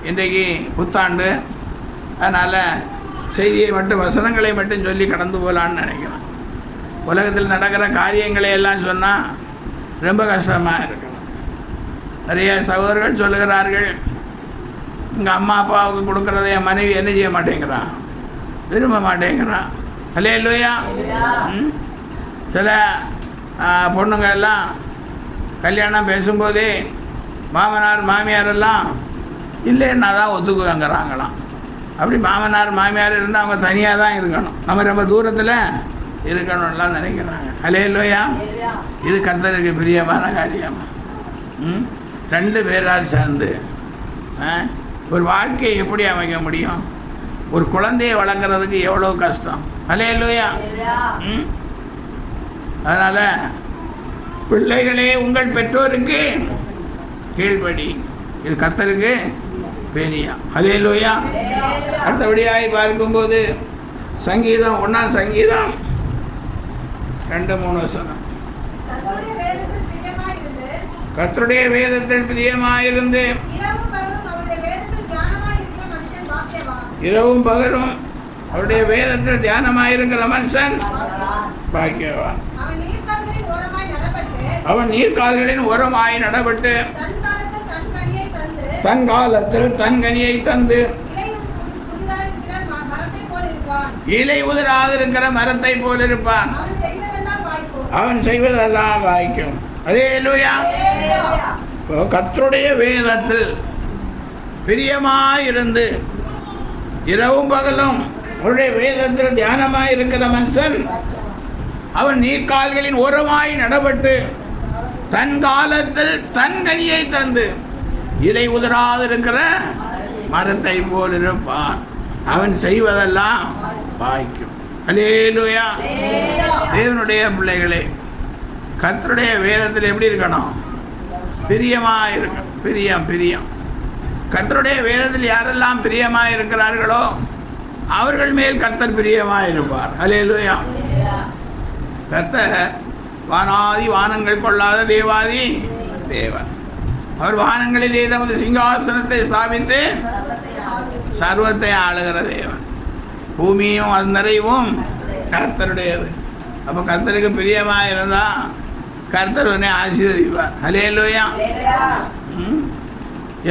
Speaker 1: இன்றைக்கு புத்தாண்டு, அதனால் செய்தியை மட்டும் வசனங்களை மட்டும் சொல்லி கடந்து போகலான்னு நினைக்கிறேன். உலகத்தில் நடக்கிற காரியங்களை எல்லாம் சொன்னால் ரொம்ப கஷ்டமாக இருக்கணும். நிறைய சகோதரர்கள் சொல்லுகிறார்கள், எங்கள் அம்மா அப்பாவுக்கு கொடுக்குறத என் மனைவி என்ன செய்ய மாட்டேங்கிறான், விரும்ப மாட்டேங்கிறான். அல்லேலூயா. சில பொண்ணுங்க எல்லாம் கல்யாணம் பேசும்போதே மாமனார் மாமியாரெல்லாம் இல்லைன்னா தான் ஒத்துக்குங்கிறாங்களாம். அப்படி மாமனார் மாமியார் இருந்தால் அவங்க தனியாக தான் இருக்கணும், நம்ம ரொம்ப தூரத்தில் இருக்கணும்லாம் நினைக்கிறாங்க. அல்லேலூயா. இது கர்த்தருக்கு பிரியமான காரியம். ரெண்டு பேரால் சேர்ந்து ஒரு வாழ்க்கையை எப்படி அமைக்க முடியும்? ஒரு குழந்தையை வளர்க்குறதுக்கு எவ்வளோ கஷ்டம். அல்லேலூயா. அதனால் பிள்ளைகளே உங்கள் பெற்றோருக்கு கீழ்ப்படி, இது கர்த்தருக்கு பெரியம். அல்லேலூயா. அடுத்தபடியாய் பார்க்கும்போது சங்கீதம் 1 சங்கீதம் 2-3 வசனம். கர்த்தருடைய வேதத்தில் பிரியமாயிருந்து இரவும் பகலும் அவருடைய வேதத்தில் தியானமாயிருக்கிற மனுஷன் பாக்கியவான். அவன் நீர்க்கால்களின் ஓரமாய் நடப்பட்டு தன் காலத்தில் தன் கனியை தந்து இலை உதிராதிருக்கிற மரத்தை போல் இருப்பான். அவன் செய்வதெல்லாம் வாய்க்கும். அல்லேலூயா. கர்த்தருடைய வேதத்தில் பிரியமாயிருந்து இரவும் பகலும் அவருடைய வேதத்தில் தியானமாய் இருக்கிற மனுஷன் அவன் நீர்க்கால்களின் ஓரமாய் நடப்பட்டு தன் காலத்தில் தன் கனியை தந்து இலை உதிராதிருக்கிற மரத்தை போல் இருப்பான். அவன் செய்வதெல்லாம் வாய்க்கும். அல்லேலூயா. தேவனுடைய பிள்ளைகளே, கர்த்தருடைய வேதத்தில் எப்படி இருக்கணும்? பிரியமாக இருக்கணும். பிரியம் பிரியம். கர்த்தருடைய வேதத்தில் யாரெல்லாம் பிரியமாக இருக்கிறார்களோ அவர்கள் மேல் கர்த்தர் பிரியமாக இருப்பார். அல்லேலூயா. கர்த்தர் வானாதி வானங்கள் கொள்ளாத தேவாதி தேவன். அவர் வானங்களிலே தமது சிங்காசனத்தை ஸ்தாபித்து சர்வத்தை ஆளுகிற தேவன். பூமியும் அது நிறைவும் கர்த்தருடையது. அப்போ கர்த்தருக்கு பிரியமாக இருந்தால் கர்த்தர் உன்னை ஆசீர்வதிப்பார். அல்லேலூயா.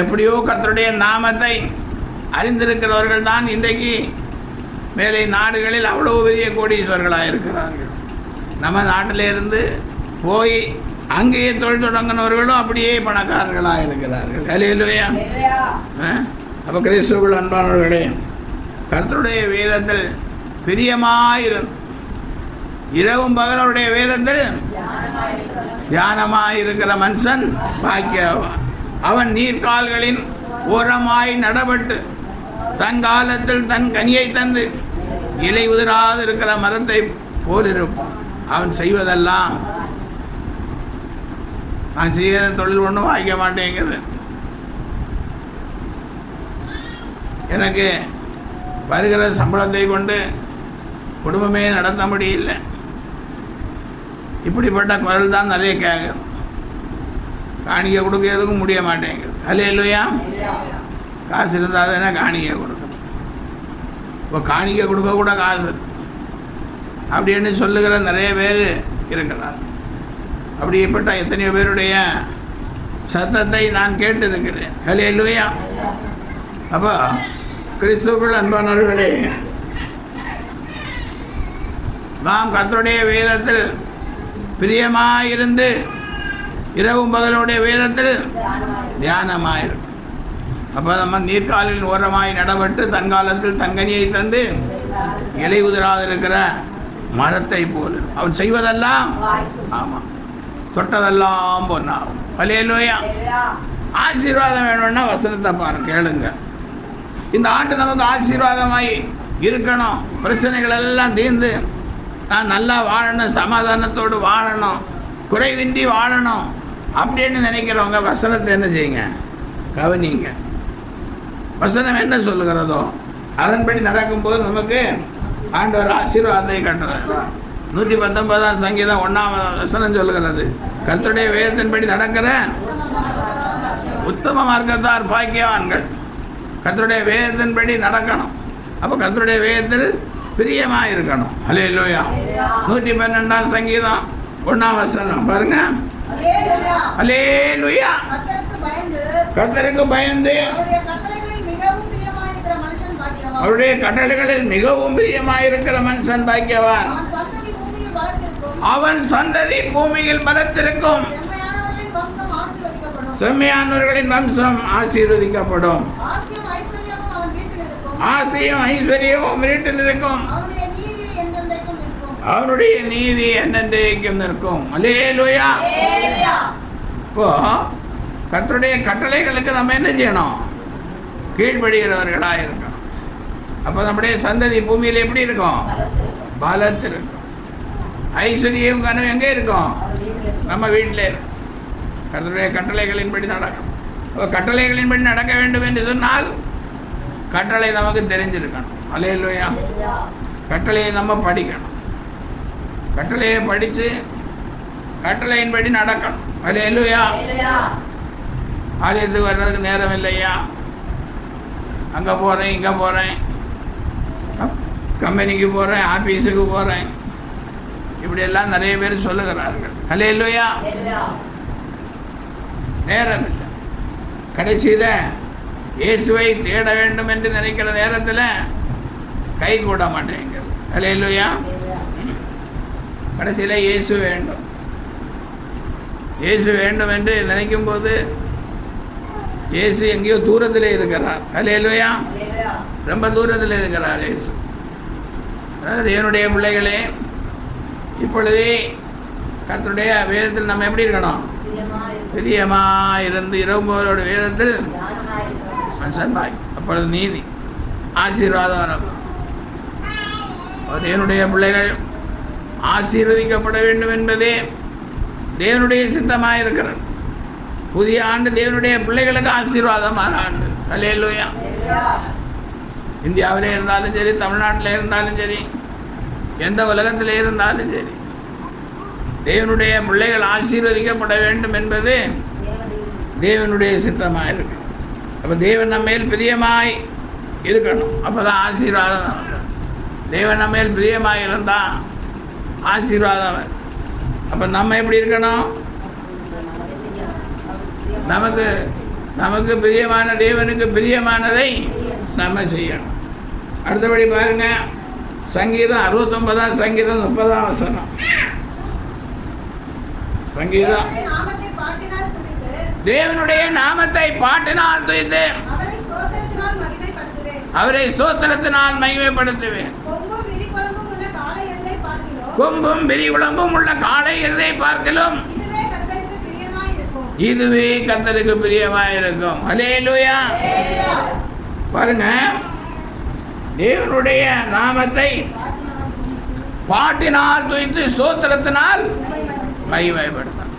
Speaker 1: எப்படியோ கர்த்தருடைய நாமத்தை அறிந்திருக்கிறவர்கள் தான் இன்றைக்கு மேலை நாடுகளில் அவ்வளோ பெரிய கோடீஸ்வரர்களாக இருக்கிறார்கள். நம்ம நாட்டிலிருந்து போய் அங்கேயே தொழில் தொடங்கினவர்களும் அப்படியே பணக்காரர்களாக இருக்கிறார்கள். அல்லேலூயா. அப்போ கிறிஸ்துவுக்குள் அன்பானவர்களே, கர்த்தருடைய வேதத்தில் பிரியமாயிருந்து இரவும் பகல் அவருடைய வேதத்தில் தியானமாயிருக்கிற மனுஷன் பாக்கியவான். அவன் நீர்க்கால்களின் ஓரமாய் நடப்பட்டு தன் காலத்தில் தன் கனியை தந்து இலை உதிராது இருக்கிற மரத்தை போல் இருப்பான். அவன் செய்வதெல்லாம், நான் செய்ய தொழில் ஒன்றும் வாய்க்க மாட்டேங்குது, எனக்கு வருகிற சம்பளத்தை கொண்டு குடும்பமே நடத்த முடியல, இப்படிப்பட்ட குரல் தான் நிறைய கேட்குது. காணிக்கை கொடுக்க எதுக்கும் முடிய மாட்டேங்குது. அல்லேலூயா. காசு இருந்தால் தானே காணிக்கை கொடுக்கணும். இப்போ காணிக்கை கொடுக்க கூட காசு அப்படின்னு சொல்லுகிற நிறைய பேர் இருக்கிறார். அப்படிப்பட்ட எத்தனையோ பேருடைய சத்தத்தை நான் கேட்டிருக்கிறேன். அல்லேலூயா. அப்போ கிறிஸ்துவுக்குள் அன்பானவர்களே, நாம் கர்த்தருடைய வேதத்தில் பிரியமாயிருந்து இரவும் பகலுடைய வேதத்தில் தியானமாயிருக்கும். அப்போ நம்ம நீர்க்காலின் ஓரமாய் நடப்பட்டு தன்காலத்தில் தங்கனியை தந்து இலை உதிராதிருக்கிற மரத்தை போல் அவன் செய்வதெல்லாம் ஆமாம் தொட்டதெல்லாம் பொன்னாகும். அல்லேலூயா. ஆசீர்வாதம் வேணும்னா வசனத்தை பாருங்க, கேளுங்க. இந்த ஆண்டு நமக்கு ஆசீர்வாதமாய் இருக்கணும், பிரச்சனைகள் எல்லாம் தீர்ந்து நான் நல்லா வாழணும், சமாதானத்தோடு வாழணும், குறைவின்றி வாழணும் அப்படின்னு நினைக்கிறவங்க வசனத்தை என்ன செய்யுங்க, கவனிங்க. வசனம் என்ன சொல்லுகிறதோ அதன்படி நடக்கும்போது நமக்கு ஆண்டவர் ஆசீர்வாதத்தை கட்டுறார். 119 சங்கீதம் 1 வசனம் சொல்லுகிறது, கர்த்தருடைய வேதத்தின்படி நடக்கிற உத்தம மார்க்கத்தார் பாக்கியவான்கள். கர்த்தருடைய வேதத்தின்படி நடக்கணும். அப்போ கர்த்தருடைய வேதத்தில் பிரியமாக இருக்கணும். அல்லேலூயா. 112 சங்கீதம் 1 வசனம் பாருங்க. அல்லேலூயா. கர்த்தருக்கு பயந்து அவருடைய கட்டளைகளில் மிகவும் பிரியமாயிருக்கிற மனுஷன் பாக்கியவான். அவன் சந்ததி பூமியில் பலத்திருக்கும். செம்மையானவர்களின் வம்சம் ஆசீர்வதிக்கப்படும். ஆசையும் ஐஸ்வர்யமும் வீட்டில் இருக்கும். அவருடைய நீதி என்னென்றைக்கும் நிற்கும். அல்லேலூயா. இப்போ கர்த்தருடைய கட்டளைகளுக்கு நம்ம என்ன செய்யணும், கீழ்ப்படுகிறவர்களாக இருக்கணும். அப்போ நம்முடைய சந்ததி பூமியில் எப்படி இருக்கும், பலத்திருக்கும். ஐஸ்வர்யம் கனவு எங்கே இருக்கும், நம்ம வீட்டில் இருக்கும். கர்த்தருடைய கட்டளைகளின்படி நடக்கணும். அப்போ கட்டளைகளின்படி நடக்க வேண்டும் என்று சொன்னால் கட்டளை நமக்கு தெரிஞ்சிருக்கணும். அல்லேலூயா. கட்டளையை நம்ம படிக்கணும். கட்டளையை படித்து கட்டளையின்படி நடக்கணும். அல்லேலூயா. ஆலயத்துக்கு வர்றதுக்கு நேரம் இல்லையா, அங்கே போகிறேன் இங்கே போகிறேன், கம்பெனிக்கு போகிறேன், ஆஃபீஸுக்கு போகிறேன், இப்படியெல்லாம் நிறைய பேர் சொல்லுகிறார்கள். அல்லேலூயா. நேரம் இல்லை. கடைசியில் இயேசுவை தேட வேண்டும் என்று நினைக்கிற நேரத்தில் கை கூட மாட்டேங்கிறது. அல்லேலூயா. கடைசியில் இயேசு வேண்டும், இயேசு வேண்டும் என்று நினைக்கும் போது இயேசு எங்கேயோ தூரத்தில் இருக்கிறார். அல்லேலூயா. ரொம்ப தூரத்தில் இருக்கிறார் இயேசு. அதாவது தேவனுடைய பிள்ளைகளே, இப்பொழுதே கர்த்தருடைய வேதத்தில் நம்ம எப்படி இருக்கணும், பிரியமாக இருந்து இரவுபவரோட வேதத்தில் மனுஷன்பாய். அப்பொழுது நீதி ஆசீர்வாதம். தேவனுடைய பிள்ளைகள் ஆசீர்வதிக்கப்பட வேண்டும் என்பதே தேவனுடைய சித்தமாக இருக்கிறது. புதிய ஆண்டு தேவனுடைய பிள்ளைகளுக்கு ஆசீர்வாதமான ஆண்டு. அல்லேலூயா. இந்தியாவிலே இருந்தாலும் சரி, தமிழ்நாட்டில் இருந்தாலும் சரி, எந்த உலகத்தில் இருந்தாலும் சரி, தேவனுடைய பிள்ளைகள் ஆசீர்வதிக்கப்பட வேண்டும் என்பது தேவனுடைய சித்தமாக இருக்கு. அப்போ தேவன் நம்ம மேல் பிரியமாய் இருக்கணும், அப்போ தான் ஆசீர்வாதம். தேவன் நம்ம மேல் பிரியமாக இருந்தால் ஆசீர்வாதம். அப்போ நம்ம எப்படி இருக்கணும், நமக்கு பிரியமான தேவனுக்கு பிரியமானதை நம்ம செய்யணும். அடுத்தபடி பாருங்க, சங்கீதம் 69 சங்கீதம் 30 வசனம். சங்கீதம் தேவனுடைய நாமத்தை பாட்டினால் துதித்து அவரை ஸ்தோத்திரத்தினால் மகிமைப்படுத்துவேன். கொம்பும் விரிகுளம்பும் உள்ள காளை எருதை பார்க்கலும் இதுவே கர்த்தருக்கு பிரியமாயிருக்கும். அல்லேலூயா. பாருங்க, தேவனுடைய நாமத்தை பாட்டினால் துதித்து ஸ்தோத்திரத்தினால் மகிமைப்படுத்தணும்.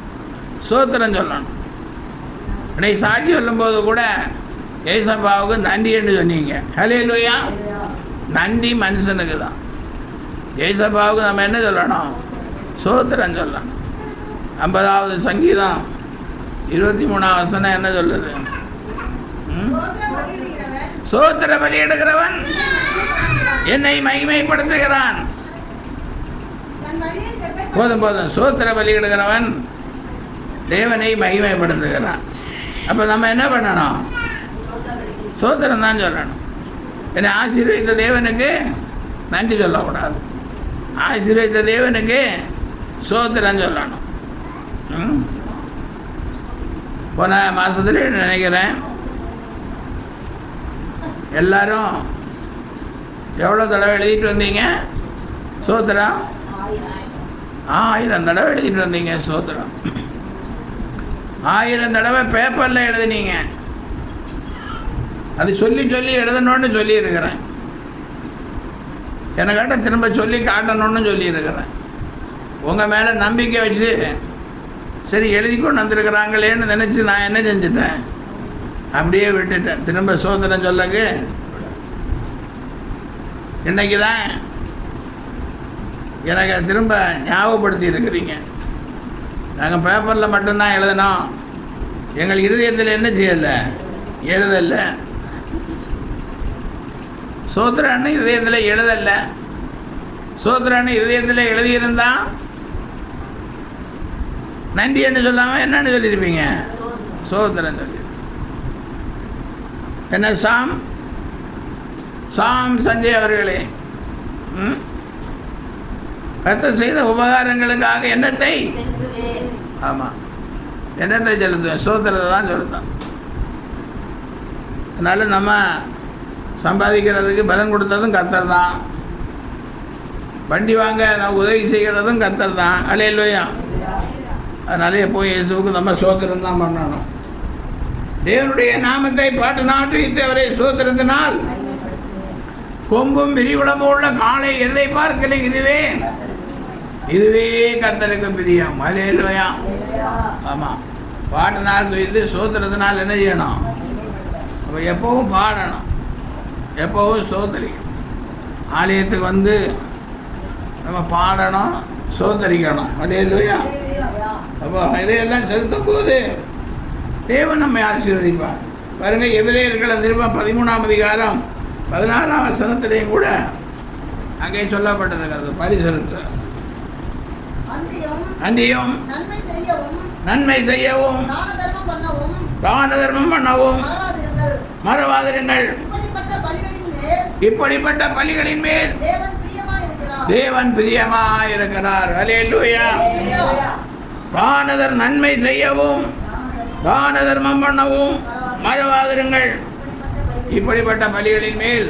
Speaker 1: ஸ்தோத்திரம் சொல்லணும். இன்னைக்கு சாட்சி சொல்லும்போது கூட ஏசப்பாவுக்கு நன்றி என்று சொன்னீங்க. அல்லேலூயா. நன்றி மனுஷனுக்கு தான். ஏசப்பாவுக்கு நம்ம என்ன சொல்லணும், ஸ்தோத்திரம் சொல்லணும். 50வது சங்கீதம் 23 வசனம் என்ன சொல்லுது, ஸ்தோத்திர பலியிடுகிறவன் என்னை மகிமைப்படுத்துகிறான். போதும் போதும். ஸ்தோத்திர பலியிடுகிறவன் தேவனை மகிமைப்படுத்துகிறான். அப்போ நம்ம என்ன பண்ணணும், ஸ்தோத்திரம் தான் சொல்லணும். என்னை ஆசீர்வதித்த தேவனுக்கு நன்றி சொல்லக்கூடாது. ஆசீர்வதித்த தேவனுக்கு சோத்திரம் சொல்லணும். போன மாதத்துல நினைக்கிறேன் எல்லாரும் எவ்வளோ தடவை எழுதிட்டு வந்தீங்க சோத்திரம்? 1000 தடவை எழுதிட்டு வந்தீங்க சோத்திரம். 1000 தடவை பேப்பரில் எழுதுனீங்க. அது சொல்லி சொல்லி எழுதணும்னு சொல்லியிருக்கிறேன். எனக்காட்ட திரும்ப சொல்லி காட்டணும்னு சொல்லியிருக்கிறேன். உங்கள் மேலே நம்பிக்கை வச்சு சரி எழுதி கொண்டு வந்திருக்கிறாங்களேன்னு நினச்சி நான் என்ன செஞ்சிட்டேன், அப்படியே விட்டுட்டேன். திரும்ப சோதனை சொல்லக்கு இன்றைக்கி தான் எனக்கு திரும்ப ஞாபகப்படுத்தி இருக்கிறீங்க. நாங்கள் பேப்பரில் மட்டும்தான் எழுதணும், எங்கள் இருதயத்தில் என்ன செய்யலை, எழுதலை. சோத்திரன்னு இருதயத்தில் எழுதலை. சோத்திரன்னு இருதயத்தில் எழுதியிருந்தா நன்றி என்று சொல்லாமல் என்னன்னு சொல்லியிருப்பீங்க, சோத்திரம் சொல்லி. என்ன சாம் சஞ்சய் அவர்களே, கர்த்தர் செய்த உபகாரங்களுக்காக என்னத்தை, ஆமாம் என்னத்தை செலுத்துவேன், சோத்திரத்தை தான் செலுத்தோம். அதனால் நம்ம சம்பாதிக்கிறதுக்கு பலன் கொடுத்ததும் கர்த்தர் தான், வண்டி வாங்க நான் உதவி செய்கிறதும் கர்த்தர் தான். அல்லேலூயா. அதனால எப்போது இயேசுவுக்கு நம்ம சோத்திரம் தான் பண்ணணும். தேவனுடைய நாமத்தை பாட்டு நாட்டு அவரை சோத்திரத்தினால் கொம்பும் விரிகுளமும் உள்ள காளை எதை பார்க்கல, இதுவே கர்த்தருக்கு பிரியம். அல்லேலூயா. ஆமாம், பாட்டு நாள் துய்த்து சோத்திரத்தினால் என்ன செய்யணும், அப்போ எப்போவும் பாடணும், எப்போவும் சோத்தரிக்கணும். ஆலயத்துக்கு வந்து நம்ம பாடணும், சோத்தரிக்கணும். அல்லேலூயா. அப்போ இதையெல்லாம் செலுத்தும் போது தேவன் நம்மை ஆசீர்வதிப்பார். பாருங்கள், எபிரேயர்கள் திரும்ப 13ஆம் அதிகாரம் 16ஆம் வசனத்திலையும் கூட அங்கே சொல்லப்பட்டிருக்கிறது பரிசெலுத்த. அன்றியும் நன்மை செய்யவும் தான தர்மம் பண்ணவும் மறவாதிருங்கள். இப்படிப்பட்ட பலிகளின் மேல் தேவன் பிரியமாயிருக்கிறார். அல்லேலூயா. நன்மை செய்யவும் தான தர்மம் பண்ணவும் மறவாதிருங்கள். இப்படிப்பட்ட பலிகளின் மேல்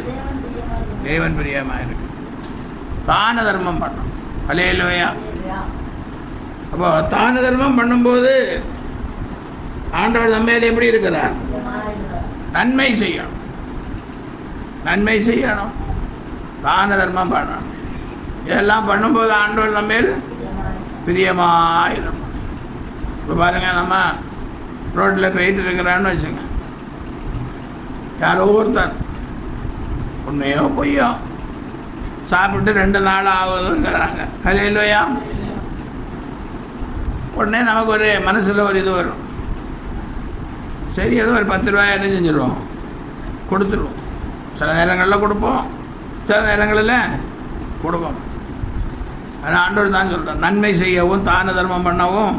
Speaker 1: தேவன் பிரியமாயிருக்கு. தான தர்மம் பண்ணும். அல்லேலூயா. அப்போ தான தர்மம் பண்ணும்போது ஆண்டவர் நம்மேல் எப்படி இருக்கிறார், நன்மை செய்யணும், நன்மை செய்யணும், தான தர்மம் பண்ணணும். இதெல்லாம் பண்ணும்போது ஆண்டவர் நம்மேல் பிரியமாயிரும். இப்போ பாருங்கள், நம்ம ரோட்டில் போயிட்டு இருக்கிறான்னு வச்சுங்க, யாரோ ஒருத்தர் உண்மையோ பொய்யோ சாப்பிட்டு 2 நாள் ஆகுதுங்கிறாங்க. அல்லேலூயா. உடனே நமக்கு ஒரு மனசில் ஒரு இது வரும், சரி ஏதோ ஒரு 10 ரூபாய் என்ன செஞ்சிடுவோம், கொடுத்துருவோம். சில நேரங்களில் கொடுப்போம், சில நேரங்களில் கொடுப்போம். ஆனால் ஆண்டவர் தான் சொல்கிறோம், நன்மை செய்யவும் தான தர்மம் பண்ணவும்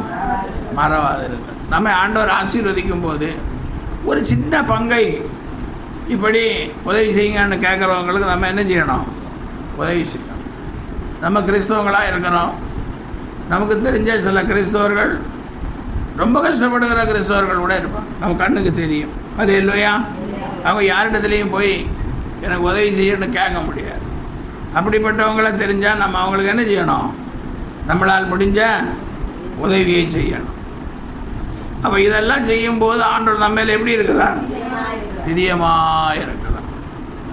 Speaker 1: மறவாதிருங்கள். நம்ம ஆண்டவர் ஆசீர்வதிக்கும் போது ஒரு சின்ன பங்கை இப்படி உதவி செய்யுங்கன்னு கேட்குறவங்களுக்கு நம்ம என்ன செய்யணும், உதவி செய்யணும். நம்ம கிறிஸ்தவங்களாக இருக்கிறோம், நமக்கு தெரிஞ்ச சில கிறிஸ்தவர்கள், ரொம்ப கஷ்டப்படுகிற கிறிஸ்தவர்கள் கூட இருப்பாங்க, நம்ம கண்ணுக்கு தெரியும். அது இல்லையா, அவங்க யாரிடத்துலையும் போய் எனக்கு உதவி செய்யணும்னு கேட்க முடியாது. அப்படிப்பட்டவங்கள தெரிஞ்சால் நம்ம அவங்களுக்கு என்ன செய்யணும், நம்மளால் முடிஞ்ச உதவியை செய்யணும். அப்போ இதெல்லாம் செய்யும்போது ஆண்டவர் நம்ம மேல் எப்படி இருக்கிறார், பிரியமாக இருக்கிறார்.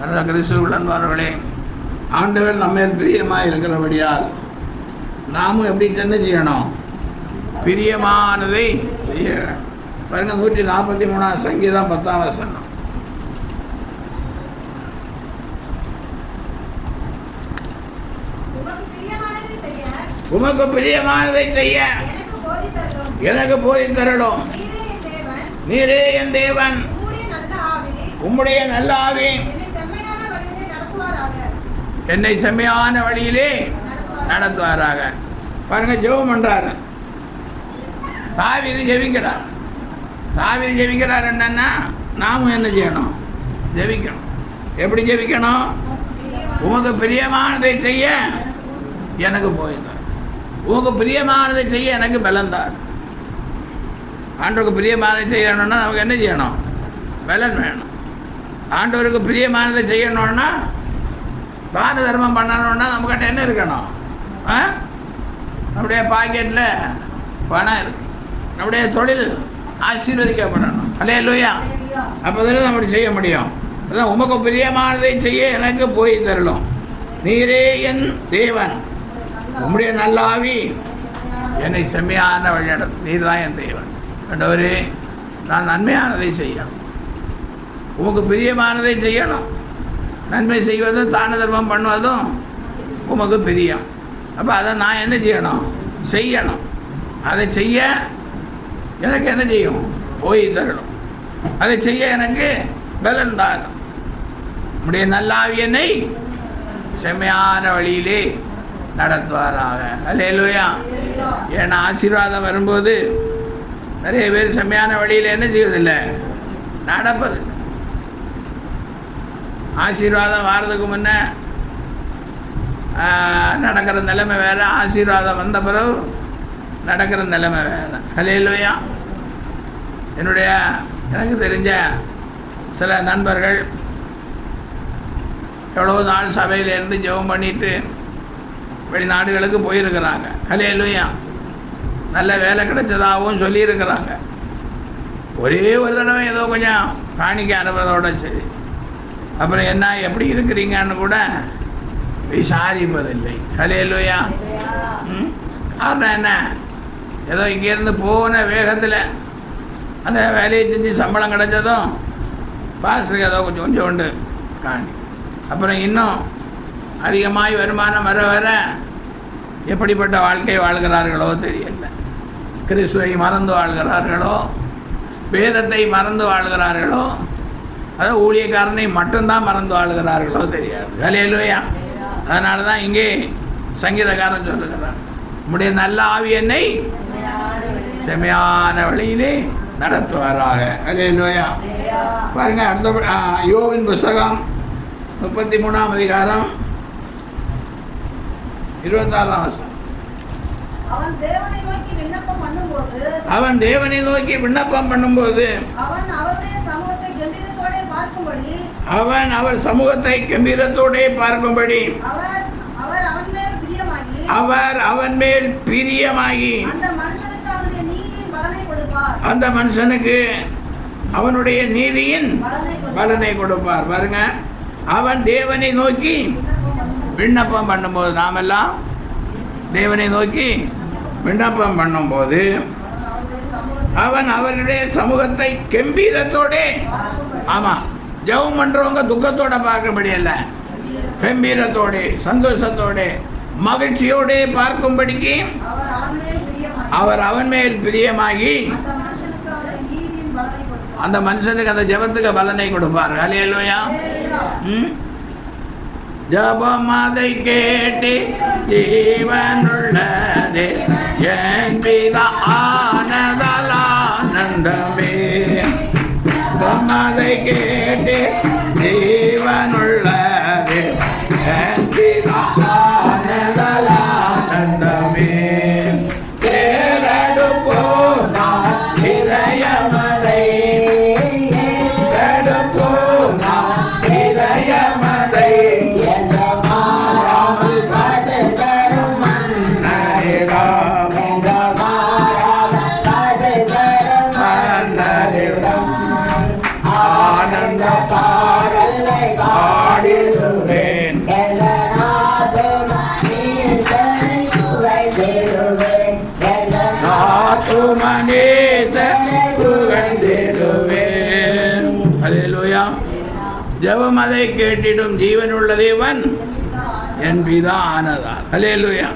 Speaker 1: நல்ல கிறிஸ்துவுடன் அன்பார்களே, ஆண்டவர் நம்ம மேல் பிரியமாக இருக்கிறபடியால் நாமும் எப்படி என்ன செய்யணும், பிரியமானதை செய்ய. பாருங்கள், 143 சங்கீதம் 10ஆம் வசனம். உமக்கு பிரியமானதை செய்ய எனக்கு போதித்தருளும். நீரே என் தேவன், உம்முடைய நல்ல ஆவி என்னை செம்மையான வழியிலே நடத்துவாராக. பாருங்க, ஜெபம் பண்றாரு தாவீது, ஜெபிக்கிறார். தாவீது ஜெபிக்கிறார் என்னன்னா, நாமும் என்ன செய்யணும், ஜெபிக்கணும். எப்படி ஜெபிக்கணும், உமக்கு பிரியமானதை செய்ய எனக்கு போய் தரும். உமக்கு பிரியமானதை செய்ய எனக்கு பலன் தார். ஆண்டவருக்கு பிரியமானதை செய்யணும்னா நமக்கு என்ன செய்யணும்? பலன் வேணும். ஆண்டவருக்கு பிரியமானதை செய்யணும்னா தான தர்மம் பண்ணணும்னா நம்மக்கிட்ட என்ன இருக்கணும்? நம்முடைய பாக்கெட்டில் பணம் இருக்கு. நம்முடைய தொழில் ஆசீர்வதிக்கப்படணும். அல்லேலூயா. அப்போ தானே நம்ம அப்படி செய்ய முடியும். அதான் உமக்கு பிரியமானதை செய்ய எனக்கு போய் தரலும். நீரே என் தேவன், உம்முடைய நல்ல ஆவி என்னை செம்மையான வழிநடத்தும். நீர் தான் என் தேவன். ஆண்டவரே, நான் நன்மையானதை செய்யணும், உமக்கு பிரியமானதை செய்யணும். நன்மை செய்வதும் தான தர்மம் பண்ணுவதும் உமக்கு பிரியம். அப்போ அதை நான் என்ன செய்யணும்? செய்யணும். அதை செய்ய எனக்கு என்ன செய்யும்? போய் தரணும். அதை செய்ய எனக்கு பலன் தாரும். நம்முடைய நல்லாவி என்னை செம்மையான வழியிலே நடத்துவாராக. அல்லேலூயா. ஏன்னா ஆசீர்வாதம் வரும்போது நிறைய பேர் செம்மையான வழியில் என்ன செய்வதில்லை? நடப்பது. ஆசீர்வாதம் வாரதுக்கு முன்னே நடக்கிற நிலைமை வேறு, ஆசீர்வாதம் வந்த பிறகு நடக்கிற நிலைமை வேறு. அல்லேலூயா. எனக்கு தெரிஞ்ச சில நண்பர்கள் எவ்வளோ நாள் சபையிலேருந்து ஜெபம் பண்ணிட்டு வெளிநாடுகளுக்கு போயிருக்கிறாங்க. அல்லேலூயா. நல்ல வேலை கிடைச்சதாகவும் சொல்லியிருக்கிறாங்க. ஒரே ஒரு தடவை ஏதோ கொஞ்சம் காணிக்க அனுப்புறதோட சரி, அப்புறம் என்ன எப்படி இருக்கிறீங்கன்னு கூட விசாரிப்பதில்லை. அல்லேலூயா. காரணம் என்ன? ஏதோ இங்கேருந்து போன வேகத்தில் அந்த வேலையை செஞ்சு சம்பளம் கிடைச்சதும் பாஸ்டருக்கு ஏதோ கொஞ்சம் உண்டு காணி. அப்புறம் இன்னும் அதிகமாய் வருமானம் வர வர எப்படிப்பட்ட வாழ்க்கை வாழ்கிறார்களோ தெரியல. கிறிஸ்துவை மறந்து வாழ்கிறார்களோ, வேதத்தை மறந்து வாழ்கிறார்களோ, அதாவது ஊழியக்காரனை மட்டும்தான் மறந்து வாழ்கிறார்களோ தெரியாது. அல்லேலூயா. அதனால தான் இங்கே சங்கீதக்காரன் சொல்லுகிறார், உம்முடைய நல்ல ஆவி என்னை செமையான வழியிலே நடத்துவாராக. அல்லேலூயா. பாருங்க, அடுத்த யோபின் புஸ்தகம் 33ஆம் அதிகாரம் 26ஆம் வசனம்.
Speaker 2: அவன் தேவனை நோக்கி விண்ணப்பம் பண்ணும்போது அவன்
Speaker 1: அவர் சமூகத்தை கம்பீரத்தோடே பார்க்கும்படி அவர் அவன் மேல் பிரியமாகி அந்த மனுஷனுக்கு அவனுடைய நீதியின் பலனை கொடுப்பார். பாருங்க, அவன் தேவனை நோக்கி விண்ணப்பம் பண்ணும்போது, நாமெல்லாம் தேவனை நோக்கி விண்ணப்பம் பண்ணும்போது அவன் அவருடைய சமூகத்தை கம்பீரத்தோடே, ஆமாம், ஜெபம் பண்ணுறவங்க துக்கத்தோட பார்க்கும்படி அல்ல, கம்பீரத்தோட, சந்தோஷத்தோட, மகிழ்ச்சியோட பார்க்கும்படிக்கு அவர் அவன் மேல் பிரியமாகி அந்த மனுஷனுக்கு அந்த ஜெபத்துக்கு பலனை கொடுப்பார். அல்லேலூயா. ஜபம் அதை கேட்டு ஜீவனுள்ளதே என் பிதா ஆனதால் ஆனந்தமே. ஜபம் அதை கேட்டு ஜீவனுள்ளதே என் பிதா ஆனதால் ஆனந்தமே. தேரடுப்போ நான் இதயமதை, தேரடுப்போ நான் இதயமதை, ஆனந்த பாடலை பாடிடுவேன், புகழ்ந்திடுவேன். அல்லேலூயா. ஜெபம் அதை கேட்டிடும் ஜீவனுள்ள தேவன் என் பிதா ஆனதால். அல்லேலூயா.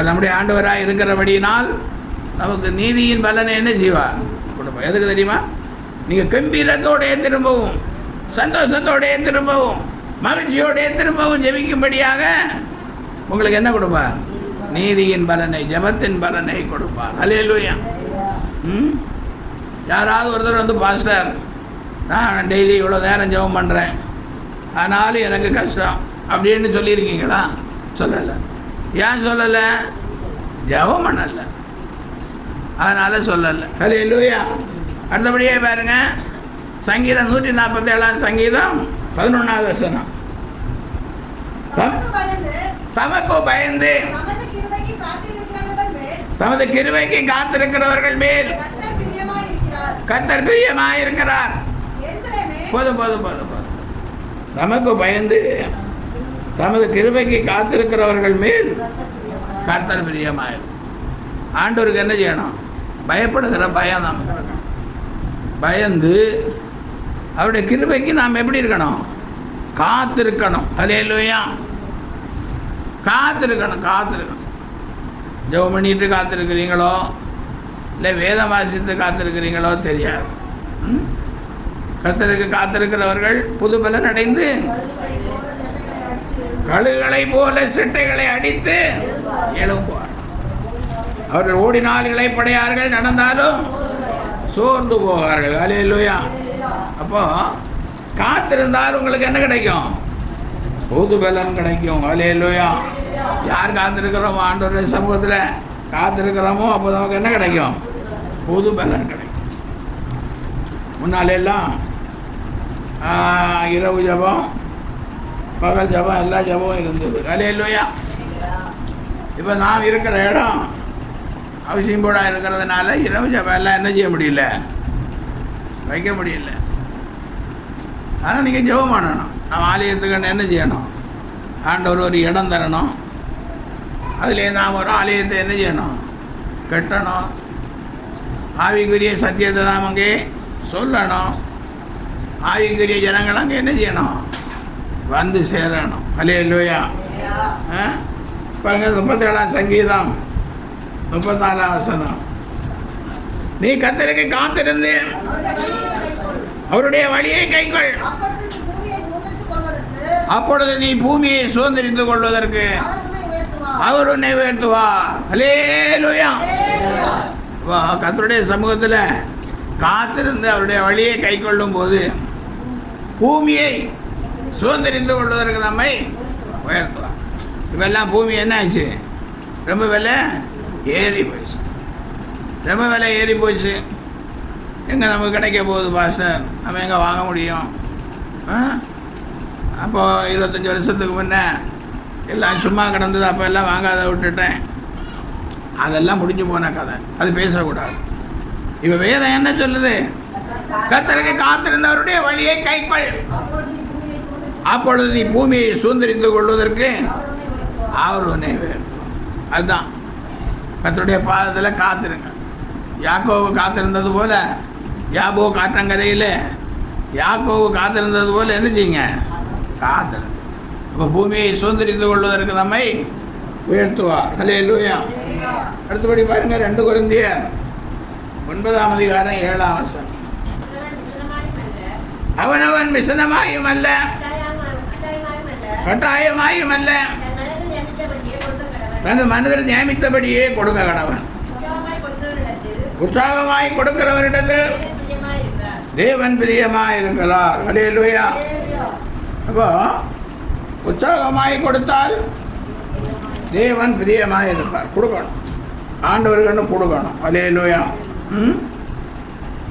Speaker 1: நம்முடைய ஆண்டவராக இருக்கிறபடியினால் நமக்கு நீதியின் பலனை என்ன செய்வார்? கொடுப்பார். எதுக்கு தெரியுமா? நீங்கள் கம்பீரத்தோடைய திரும்பவும், சந்தோஷத்தோடைய திரும்பவும், மகிழ்ச்சியோடைய திரும்பவும் ஜெபிக்கும்படியாக உங்களுக்கு என்ன கொடுப்பார்? நீதியின் பலனை, ஜெபத்தின் பலனை கொடுப்பார். அல்லேலூயா. யாராவது ஒருத்தர் வந்து, பாஸ்டர் நான் டெய்லி இவ்வளோ நேரம் ஜெபம் பண்ணுறேன், ஆனாலும் எனக்கு கஷ்டம் அப்படின்னு சொல்லியிருக்கீங்களா? சொல்லலை. ஏன் சொல்லலை? ஜெபம் பண்ணலை, அதனால் சொல்லலை. ஹல்லேலூயா. அடுத்தபடியே பாருங்க, சங்கீதம் 147 சங்கீதம் 11வது வசனம். தமக்கு பயந்து தமது கிருபைக்கு காத்திருக்கிறவர்கள் மேல் கர்த்தர் பிரியமாயிருக்கிறார். போதும் போதும் போதும் போதும். தமக்கு பயந்து தமது கிருபைக்கு காத்திருக்கிறவர்கள் மேல் கர்த்தர் பிரியமாயிரு. ஆண்டவருக்கு என்ன செய்யணும்? பயப்படுகிற பயம் நமக்கு இருக்கணும். பயந்து அவருடைய கிருபைக்கு நாம் எப்படி இருக்கணும்? காத்திருக்கணும். ஹல்லேலூயா. காத்திருக்கணும். ஜெபம் பண்ணிட்டு காத்திருக்கிறீங்களோ இல்லை வேதம் வாசித்து காத்திருக்கிறீங்களோ தெரியாது. கர்த்தருக்கு காத்திருக்கிறவர்கள் புது பலன் அடைந்து கழுகுகளை போல செட்டைகளை அடித்து எழும்புவார். அவர்கள் ஓடினால் இளைப்படையார்கள், நடந்தாலும் சோர்ந்து போவார்கள். ஹல்லேலூயா. அப்போ காத்திருந்தால் உங்களுக்கு என்ன கிடைக்கும்? புது பலன் கிடைக்கும். ஹல்லேலூயா. யார் காத்திருக்கிறோமோ, ஆண்டவருடைய சமூகத்தில் காத்திருக்கிறோமோ, அப்போ நமக்கு என்ன கிடைக்கும்? புது பலன் கிடைக்கும். முன்னாலெல்லாம் இரவு ஜபம், பகல் ஜபம், எல்லா ஜபமும் இருந்தது. ஹல்லேலூயா. இப்போ நாம் இருக்கிற இடம் அவசியம் போட இருக்கிறதுனால இரவு ஜபம் எல்லாம் என்ன செய்ய முடியல, வைக்க முடியல. ஆனால் நீங்கள் ஜெபம் பண்ணணும். நம்ம ஆலயத்துக்கு என்ன செய்யணும்? ஆண்டவர் ஒரு இடம் தரணும். அதிலே நாம் ஒரு ஆலயத்தை என்ன செய்யணும்? கட்டணும். ஆவிக்குரிய சத்தியத்தை நாம் அங்கே சொல்லணும். ஆவிக்குரிய ஜனங்கள் அங்கே என்ன செய்யணும்? வந்து சேரணும். ஹல்லேலூயா. பாருங்க, 37 சங்கீதம் 34 வசனம். நீ கர்த்தருக்கு காத்திருந்து அவருடைய வழியை கைக்கொள், அப்பொழுது நீ பூமியை சுதந்திரித்துக் கொள்வதற்கு அவர் உன்னை உயர்த்துவார். ஹல்லேலூயா. கர்த்தருடைய சமூகத்தில் காத்திருந்து அவருடைய வழியை கை கொள்ளும் போது பூமியை சுதந்திரித்துக் கொள்வதற்கு நம்மை உயர்த்துவார். இப்பெல்லாம் பூமி என்ன ஆச்சு? ரொம்ப விலை ஏறி போயிடுச்சு. ரொம்ப விலை ஏறி போச்சு. எங்கே நமக்கு கிடைக்க போகுது பாஸ்டர்? நம்ம எங்கே வாங்க முடியும்? அப்போது 25 வருஷத்துக்கு முன்னே எல்லாம் சும்மா கிடந்தது, அப்போ எல்லாம் வாங்காத விட்டுட்டேன். அதெல்லாம் முடிஞ்சு போன கதை, அது பேசக்கூடாது. இப்போ வேதம் என்ன சொல்லுது? கர்த்தருக்கு காத்திருந்தவருடைய வழியை கைக்கொள், அப்பொழுது நீ பூமியை சுதந்திரித்துக் கொள்வதற்கு அவர் உன்னை உயர்த்துவார். அதுதான் கர்த்தருடைய பாதத்தில் காத்திருங்க. யாக்கோவு காத்திருந்தது போல, யாபோ காற்றங்கரையில் யாக்கோவு காத்திருந்தது போல என்ன செய்யுங்க? காத்திருங்க. அப்போ பூமியை சுதந்திரித்துக் கொள்வதற்கு நம்மை உயர்த்துவார். ஹல்லேலூயா. அடுத்தபடி பாருங்க, 2 கொரிந்தியர் 9ஆம் அதிகாரம் 7ஆம் வசனம். அவனவன் விசனமாயும் அல்ல, கட்டாயமாயும் அல்ல, தனது மனதில் நியமித்தபடியே கொடுக்க கடவன். உற்சாகமாய் கொடுக்கிறவரிடத்தில் தேவன் பிரியமாய் இருக்கிறார். ஹல்லேலூயா. அப்போ உற்சாகமாய் கொடுத்தால் தேவன் பிரியமாய் இருப்பார். கொடுக்கணும், ஆண்டவருக்கு கொடுக்கணும். ஹல்லேலூயா.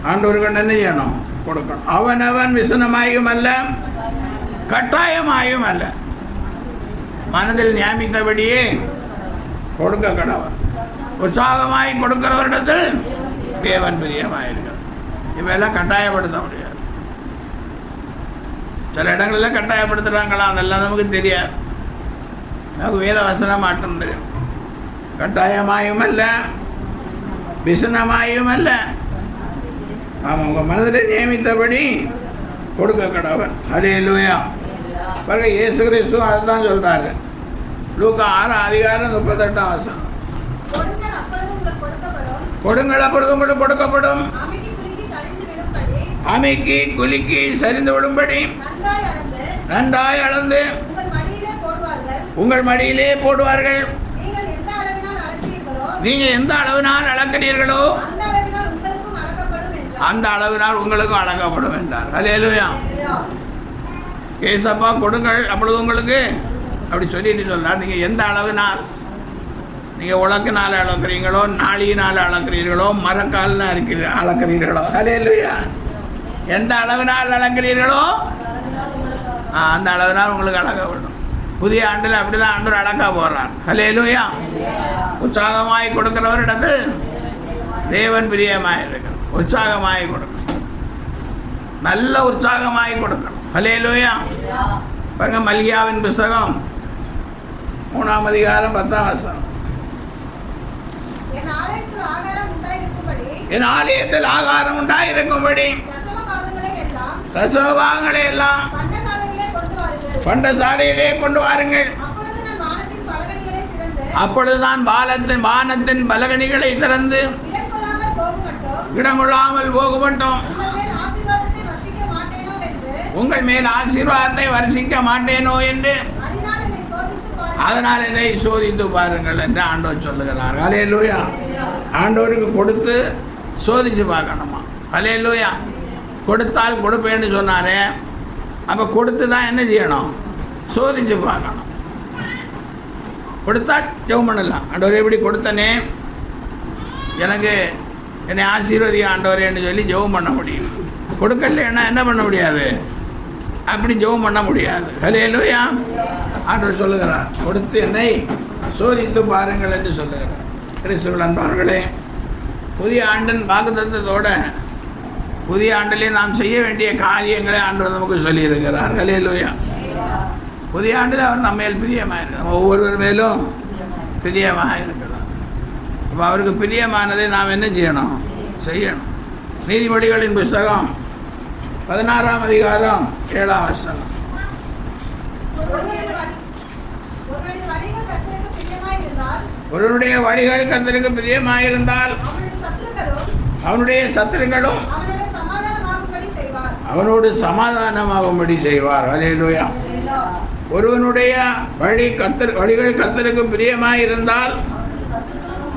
Speaker 1: ஆண்டவருக்கு என்ன செய்யணும்? கொடுக்கணும். அவனவன் விசனமாயும் அல்ல, கட்டாயமாயும் அல்ல, மனதில் நியமித்தபடியே கொடுக்க கடவன். உற்சாகமாய் கொடுக்கிறவரிடத்தில் தேவன் பிரியமாயிருக்கிறார். இவையெல்லாம் கட்டாயப்படுத்த முடியாது. சில இடங்களில் கட்டாயப்படுத்துகிறாங்களா, அதெல்லாம் நமக்கு தெரியாது. நமக்கு வேத வசனம் மாற்றம் தெரியும். கட்டாயமாயும் அல்ல, விசனமாயும் அல்ல, ஆமாம், உங்கள் மனதில் நியமித்தபடி கொடுக்க கடவன். ஹல்லேலூயா. பாருங்க, இயேசு கிறிஸ்து அதுதான் சொல்கிறாரு. லூக்கா 6ஆம் அதிகாரம் 38ஆம் வசனம். கொடுங்கள் அப்பொழுது உங்களுக்கு கொடுக்கப்படும், அமைக்கி குலுக்கி சரிந்து விடும்படி நன்றாய் அளந்து உங்கள் மடியிலே போடுவார்கள். நீங்கள் எந்த அளவினால் அளக்கிறீர்களோ அந்த அளவினால் உங்களுக்கும் அளக்கப்படும் என்றார். ஹல்லேலூயா. ஏசப்பா கொடுங்கள் அப்பொழுது உங்களுக்கு அப்படி சொல்லிட்டு சொன்னார். நீங்கள் எந்த அளவினால் நீங்கள் உலக்கினால் அளக்கிறீங்களோ, நாளியினால் அளக்கிறீர்களோ, மரக்கால்னால் அளக்கிறீர்களோ, ஹல்லேலூயா, எந்த அளவினால் அளக்கிறீர்களோ அந்த அளவினால் உங்களுக்கு அளக்க வேண்டும். புதிய ஆண்டில் அப்படி தான் ஆண்டவர் அளக்க போகிறார். ஹல்லேலூயா. உற்சாகமாய் கொடுக்கிறவரிடத்தில் தேவன் பிரியமாய் இருக்கணும். உற்சாகமாய் கொடுக்கணும், நல்ல உற்சாகமாய் கொடுக்கணும். ஹல்லேலூயா. பாருங்க, மல்கியாவின் புஸ்தகம் 3ஆம் அதிகாரம் 10ஆம் வசனம். என் ஆலயத்தில் ஆகாரம் உண்டாயிருக்கும்படி தசமபாகங்களை எல்லாம் பண்டசாலையிலே கொண்டு வாருங்கள். அப்பொழுதுதான் வானத்தின் பலகணிகளை திறந்து இடங்கொள்ளாமல் போகப்பட்டோம். உங்கள் மேல் ஆசீர்வாதத்தை வர்ஷிக்க மாட்டேனோ என்று அதனால் என்னை சோதித்து பாருங்கள் என்று ஆண்டவர் சொல்லுகிறார். ஹல்லேலூயா. ஆண்டவருக்கு கொடுத்து சோதித்து பார்க்கணுமா? ஹல்லேலூயா. கொடுத்தால் கொடுப்பேன்னு சொன்னாரே, அப்போ கொடுத்து தான் என்ன செய்யணும்? சோதித்து பார்க்கணும். கொடுத்தா ஜெபம் பண்ணலாம். ஆண்டவர் எப்படி கொடுத்தனே, எனக்கு என்னை ஆசீர்வதி ஆண்டவரேன்னு சொல்லி ஜெபம் பண்ண முடியும். கொடுக்கலன்னா என்ன பண்ண முடியாது? அப்படி ஜெபம் பண்ண முடியாது. ஹல்லேலூயா. ஆண்டவர் சொல்லுகிறார், கொடுத்து என்னை சோதித்து பாருங்கள் என்று சொல்லுகிறார். கிறிஸ்துவின் அன்பார்களே, புதிய ஆண்டின் வாக்குத்தத்தத்தோட புதிய ஆண்டிலே நாம் செய்ய வேண்டிய காரியங்களை ஆண்டவர் நமக்கு சொல்லியிருக்கிறார். ஹல்லேலூயா. புதிய ஆண்டில் அவர் நம்ம மேல் பிரியமாக இருக்கிறார். ஒவ்வொருவர் மேலும் பிரியமாக இருக்கிறார். அப்போ அவருக்கு பிரியமானதை நாம் என்ன செய்யணும்? செய்யணும். நீதிமொழிகளின் புஸ்தகம் 16ஆம் அதிகாரம் 7ஆம் வசனம். ஒருவனுடைய வழிகள் கர்த்தருக்கு பிரியமாயிருந்தால் அவனுடைய சத்துருக்களும் அவனோடு சமாதானமாகும்படி செய்வார். ஹல்லேலூயா. ஒருவனுடைய வழிகள் கர்த்தருக்கு பிரியமாயிருந்தால்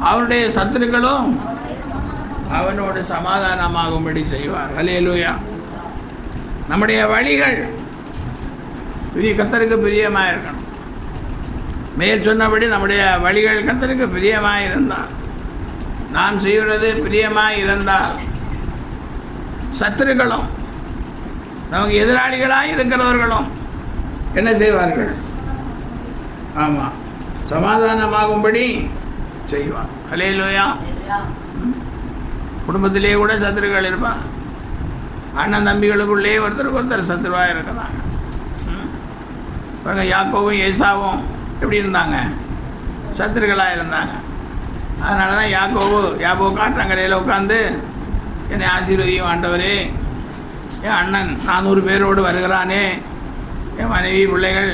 Speaker 1: அவனுடைய சத்துருக்களும் அவனோடு சமாதானமாகும்படி செய்வார். ஹல்லேலூயா. நம்முடைய வழிகள் கர்த்தருக்கு பிரியமாக இருக்கணும். மேல் சொன்னபடி நம்முடைய வழிகள் கர்த்தருக்கு பிரியமாக இருந்தால், நாம் செய்வது பிரியமாக இருந்தால், சத்துருக்களும் நமக்கு எதிராளிகளாக இருக்கிறவர்களும் என்ன செய்வார்கள்? ஆமாம், சமாதானமாகும்படி செய்வார். ஹல்லேலூயா. குடும்பத்திலே கூட சத்துருக்கள் இருப்பாங்க. அண்ணன் தம்பிகளுக்குள்ளே ஒருத்தருக்கு சத்துருவாக இருக்கிறாங்க. பாருங்க, யாக்கோவும் ஏசாவும் எப்படி இருந்தாங்க? சத்துருக்களாக இருந்தாங்க. அதனால தான் யாக்கோவு காற்றங்கரையில் உட்காந்து என்னை ஆசீர்வதியும் ஆண்டவரே, என் அண்ணன் 400 பேரோடு வருகிறானே, என் மனைவி பிள்ளைகள்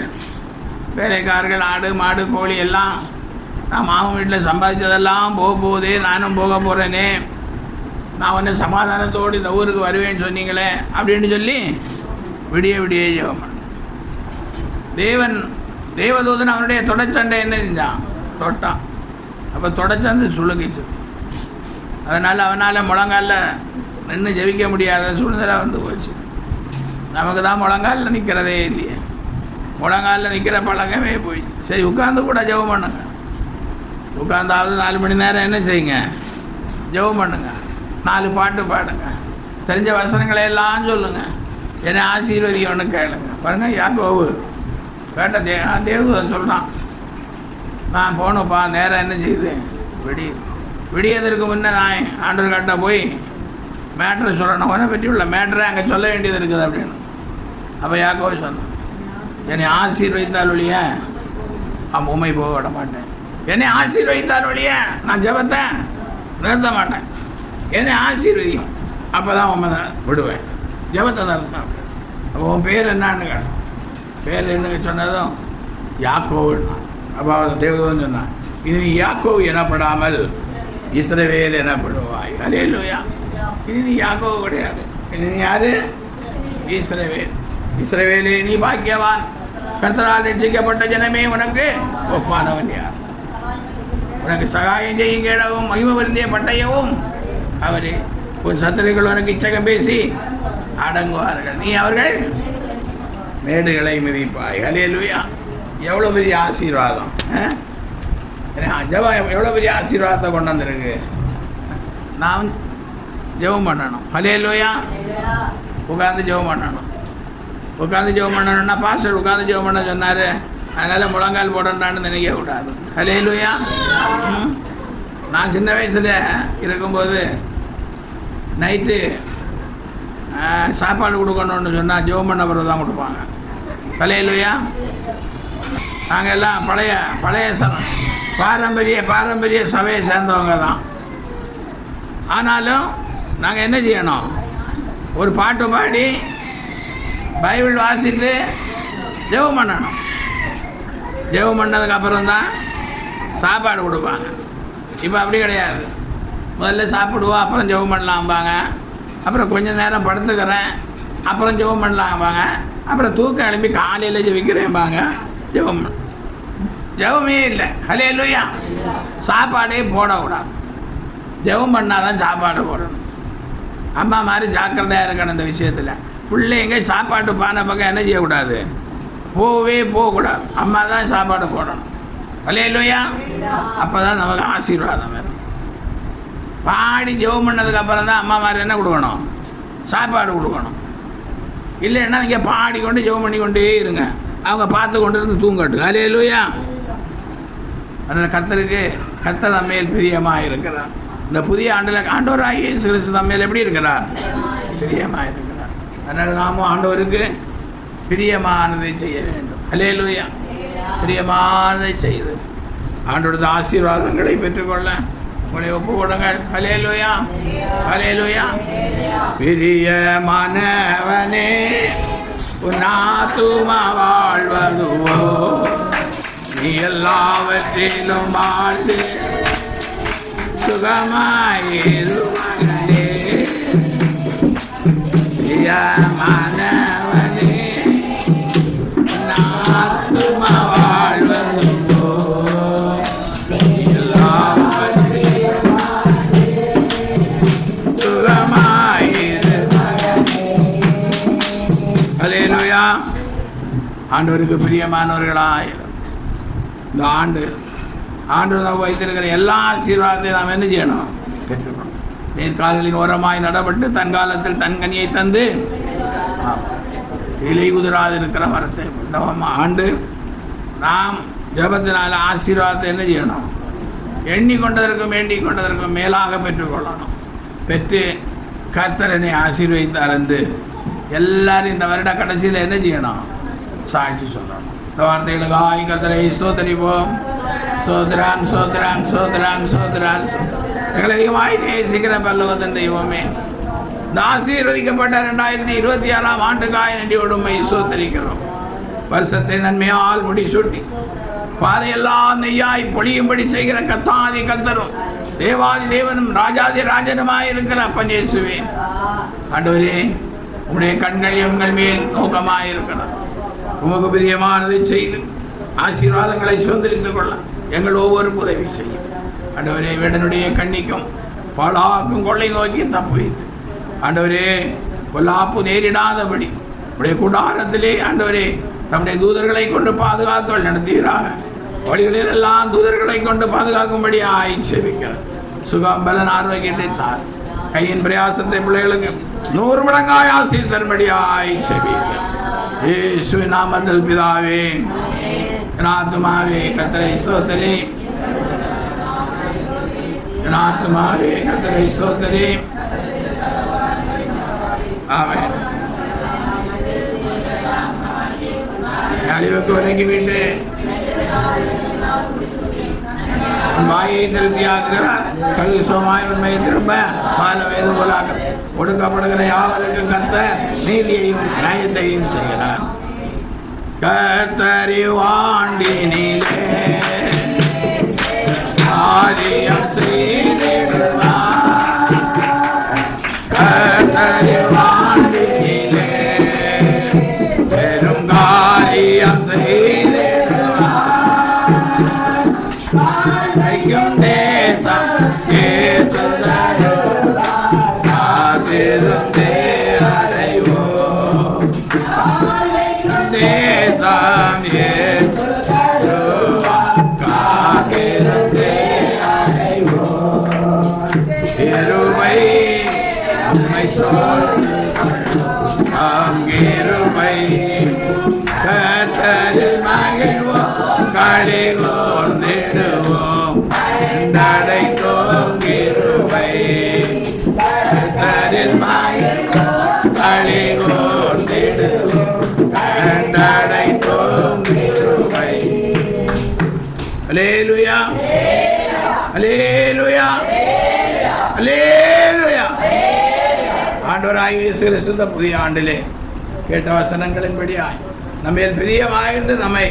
Speaker 1: வேலைக்காரர்கள் ஆடு மாடு கோழி எல்லாம் நான் மாமன் வீட்டில் சம்பாதிச்சதெல்லாம் போகுதே, நானும் போக போகிறேனே, நான் ஒன்று சமாதானத்தோடு இந்த ஊருக்கு வருவேன்னு சொன்னீங்களே அப்படின்னு சொல்லி விடிய ஜெபம் பண்ண. தேவதூதன் அவனுடைய தொடச்சண்டை என்ன செஞ்சான்? தொட்டான். அப்போ தொடச்சந்து சுழுங்கிச்சு. அதனால் அவனால் முழங்காலில் நின்று ஜெபிக்க முடியாத சூழ்நிலை வந்து போச்சு. நமக்கு தான் முழங்காலில் நிற்கிறதே இல்லையே, முழங்காலில் நிற்கிற பழக்கமே போயிடுச்சு. சரி, உட்காந்து கூட ஜெபம் பண்ணுங்க. உட்காந்தாவது 4 மணி நேரம் என்ன செய்யுங்க? ஜெபம் பண்ணுங்க. 4 பாட்டு பாடுங்க. தெரிஞ்ச வசனங்களை எல்லாம் சொல்லுங்கள். என்னை ஆசீர்வதியோன்னு கேளுங்க. பாருங்கள், யாக்கோபு கேட்ட தேவதூதன் சொல்கிறான், நான் போகணுப்பா, நேரம் என்ன செய்யுது? விடியதற்கு முன்னே நான் ஆண்டவர் கிட்ட போய் மேட்ரை சொல்லணும், உன்னை பற்றி உள்ள மேட்ரை அங்கே சொல்ல வேண்டியது இருக்குது அப்படின்னு. அப்போ யாக்கோபு சொன்னான், என்னை ஆசீர்வதித்தால் ஒழிய உண்மை போக விட மாட்டேன். என்னை ஆசீர்வதித்தால் ஒழிய நான் ஜெபத்தை நிறுத்த மாட்டேன். என்னை ஆசீர்வதியும், அப்போ தான் உண்மை தான் விடுவேன், ஜெபத்தை தான். அப்போ உன் பேர் என்னான்னு கேட்டேன். பேர் என்னங்க சொன்னதும் யாக்கோவுன்னா. அப்போ தேவதூதன் சொன்னான், இனி நீ யாக்கோவு எனப்படாமல் இஸ்ரவேல் எனப்படுவாய். ஹல்லேலூயா. இனி நீ யாக்கோவு கிடையாது, இனி நீ யாரு? இஸ்ரவேல். இஸ்ரவேலே நீ பாக்கியவான், கர்த்தரால் ரட்சிக்கப்பட்ட ஜனமே உனக்கு ஒப்பானவன் யார்? உனக்கு சகாயம் செய்யும் இடவும் மகிமை வருந்திய பட்டயவும் அவரே. உன் சத்துருக்கள் உனக்கு இச்சகம் பேசி அடங்குவார்கள், நீ அவர்கள் மேடுகளை மிதிப்பாய். ஹல்லேலூயா. எவ்வளோ பெரிய ஆசீர்வாதம்! ஜெபம் எவ்வளோ பெரிய ஆசீர்வாதத்தை கொண்டு வந்திருக்கு. நான் ஜெபம் பண்ணணும். ஹல்லேலூயா. உட்காந்து ஜெபம் பண்ணணும். உட்காந்து ஜெபம் பண்ணணும்னா பாஸ்டர் உட்காந்து ஜெபம் பண்ண சொன்னார், அதனால் முழங்கால் போடண்டான்னு நினைக்க கூடாது. ஹல்லேலூயா. நான் சின்ன வயசில் இருக்கும்போது நைட்டு சாப்பாடு கொடுக்கணுன்னு சொன்னால் ஜெபம் பண்ண பிறகு தான் கொடுப்பாங்க. ஹல்லேலூயா. நாங்கள் எல்லாம் பழைய பாரம்பரிய சபையை சேர்ந்தவங்க தான். ஆனாலும் நாங்கள் என்ன செய்யணும், ஒரு பாட்டு பாடி பைபிள் வாசித்து ஜெபம் பண்ணணும். ஜெபம் பண்ணதுக்கப்புறம் தான் சாப்பாடு கொடுப்பாங்க. இப்போ அப்படி கிடையாது. முதல்ல சாப்பிடுவோம், அப்புறம் ஜெபம் பண்ணலாம்பாங்க. அப்புறம் கொஞ்சம் நேரம் படுத்துக்கிறேன், அப்புறம் ஜெபம் பண்ணலாம்பாங்க. அப்புறம் தூக்கம் எழுப்பி காலையில் ஜெபிக்கிறேன்பாங்க. ஜெபமே இல்லை. ஹல்லேலூயா. சாப்பாடே போடக்கூடாது. ஜெபம் பண்ணால் தான் சாப்பாடு போடணும். அம்மா மாதிரி ஜாக்கிரதையாக இருக்கணும் இந்த விஷயத்தில். பிள்ளைங்க சாப்பாட்டு பானை பக்கம் என்ன செய்யக்கூடாது, போகக்கூடாது. அம்மா தான் சாப்பாடு போடணும். ஹல்லேலூயா. அப்போ தான் நமக்கு ஆசீர்வாதம் வரும். பாடி ஜெபம் பண்ணதுக்கப்புறம் தான் அம்மா மாதிரி என்ன கொடுக்கணும், சாப்பாடு கொடுக்கணும். இல்லைன்னா இங்கே பாடிக்கொண்டு ஜெபம் பண்ணி கொண்டே இருங்க, அவங்க பார்த்து கொண்டு இருந்து தூங்கட்டும். ஹல்லேலூயா. அதனால் கர்த்தர் நம்மேல் பிரியமாக இருக்கிறார். இந்த புதிய ஆண்டில் ஆண்டவராகிய இயேசு கிறிஸ்து நம்மேல் எப்படி இருக்கிறார், பிரியமாக இருக்கிறார். அதனால் நாமும் ஆண்டவருக்கு பிரியமானதை செய்ய வேண்டும். ஹல்லேலூயா. பிரியமானதை செய்து ஆண்டவரது ஆசீர்வாதங்களை பெற்றுக்கொள்ள உங்களை ஒப்பு கொடுங்கள். ஹல்லேலூயா. ஹல்லேலூயா. பிரியமானவனே உன் ஆத்துமா வாழ்வதுவோ, நீ எல்லாவற்றிலும் வாழ்ந்து சுகமாயிருமகனே. பிரியமானவனே உன் ஆத்துமா வாழ்வதுவோ, நீ எல்லாவற்றிலும் சுகமாயிருமகனே. ஹல்லேலூயா. ஆண்டவருக்கு பிரியமானவர்களாக இந்த ஆண்டு நாம் வைத்திருக்கிற எல்லா ஆசீர்வாதத்தையும் நாம் என்ன செய்யணும், பெற்றுக்கணும். நேர்கால்களின் ஓரமாய் நடப்பட்டு தன் காலத்தில் தன் கனியை தந்து இலை உதிராது இருக்கிற மரத்தை ஆண்டு நாம் ஜபத்தினால ஆசீர்வாதத்தை என்ன செய்யணும், எண்ணிக்கொண்டதற்கும் வேண்டிக் கொண்டதற்கும் மேலாக பெற்றுக்கொள்ளணும். பெற்று கர்த்தரனை ஆசீர்வதித்தார் என்று எல்லாரும் இந்த வருட கடைசியில் என்ன செய்யணும், சாட்சி சொல்லணும். இந்த வார்த்தைகளுக்காக கர்த்தரை ஸ்தோத்திரிப்போம். சோதரான் சோதரான் சோதரான் சோதரான் எங்களை அதிகமாய் நேசிக்கிற பரலோகத்தின் தெய்வமே, இந்த ஆசீர்வதிக்கப்பட்ட 2026ஆம் ஆண்டுக்காய் நன்றியோடு உம்மை ஸ்தோத்திரிக்கிறோம். வருஷத்தை நன்மையால் முடிசூட்டி பாதையெல்லாம் நெய்யாய் பொழியும்படி செய்கிற கர்த்தாதி கர்த்தரும் தேவாதி தேவனும் ராஜாதி ராஜனுமாய் இருக்கிற அப்பன் இயேசுவே, ஆண்டவரே உம்முடைய கண்கள் எங்கள் மேல் நோக்கமாய் இருக்கிறது. உமக்கு பிரியமானதை செய்து ஆசீர்வாதங்களை சுதந்திரித்துக் கொள்ள எங்கள் ஒவ்வொரு உதவி செய்யும். ஆண்டவரே வேடனுடைய கண்ணிக்கும் பாலாக்கும் கொள்ளை நோக்கி தப்பு வைத்து ஆண்டவரே பொல்லாப்பு நேரிடாதபடி உடைய கூடாரத்திலே ஆண்டவரே தம்முடைய தூதர்களை கொண்டு பாதுகாத்தல் நடத்துகிறார். வழிகளில் எல்லாம் தூதர்களை கொண்டு பாதுகாக்கும்படி ஆய்ச்சரிக்கிறார். சுகம் பலன் ஆரோக்கியத்தை தார். கையின் பிரயாசத்தை பிள்ளைகளுக்கு 100 மடங்காய் ஆசீர் தரும்படி ஆய்ச்சரிக்கிறார். இயேசுவின் நாமத்தில் பிதாவே. ஆத்துமாவே கர்த்தரை ஸ்தோத்திரி. ஆத்துமாவே கர்த்தரை ஸ்தோத்திரி. ஆமென். அழிவுக்கு வரைக்கு விட்டு வாயை திருப்தியாக்குகிறார். கழுகு சோமாய் உண்மையை திரும்ப பால வேது போலாக ஒடுக்கப்படுகிற யாவருக்கும் கர்த்தர் நீதியையும் நியாயத்தையும் செய்கிறார். கர்த்தரிவாண்டினிலே ஆரியம் செய்திடுவார். கர்த்தரிவாண்டினிலே பெரும் காரியம் செய்திடுவார். தேசம் இயேசு காத்திருந்தே அடைவோம். தேசம் இயேசு காத்திருந்தே கிருபை நம்மை கிருபை கர்த்தரில் மகிழ்வோம் களி கூர்ந்திடுவோம் அடைத்தோம் கிருபை கர்த்தரில் மகிழ்வோம் களி கூர்ந்திடுவோம் அடைத்தோம் கிருபை. அல்லேலூயா அல்லேலூயா அல்லேலூயா. ஆண்டவராகிய இயேசு கிறிஸ்து இந்த புதிய ஆண்டிலே கேட்ட வசனங்களின்படியாய் நம்மேல் பிரியமாயிருந்து நம்மை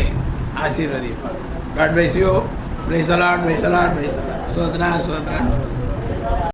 Speaker 1: ஆசீர்வதிப்பார். God bless you. Praise the Lord, praise the Lord, praise the Lord. Shodhana Shodhana.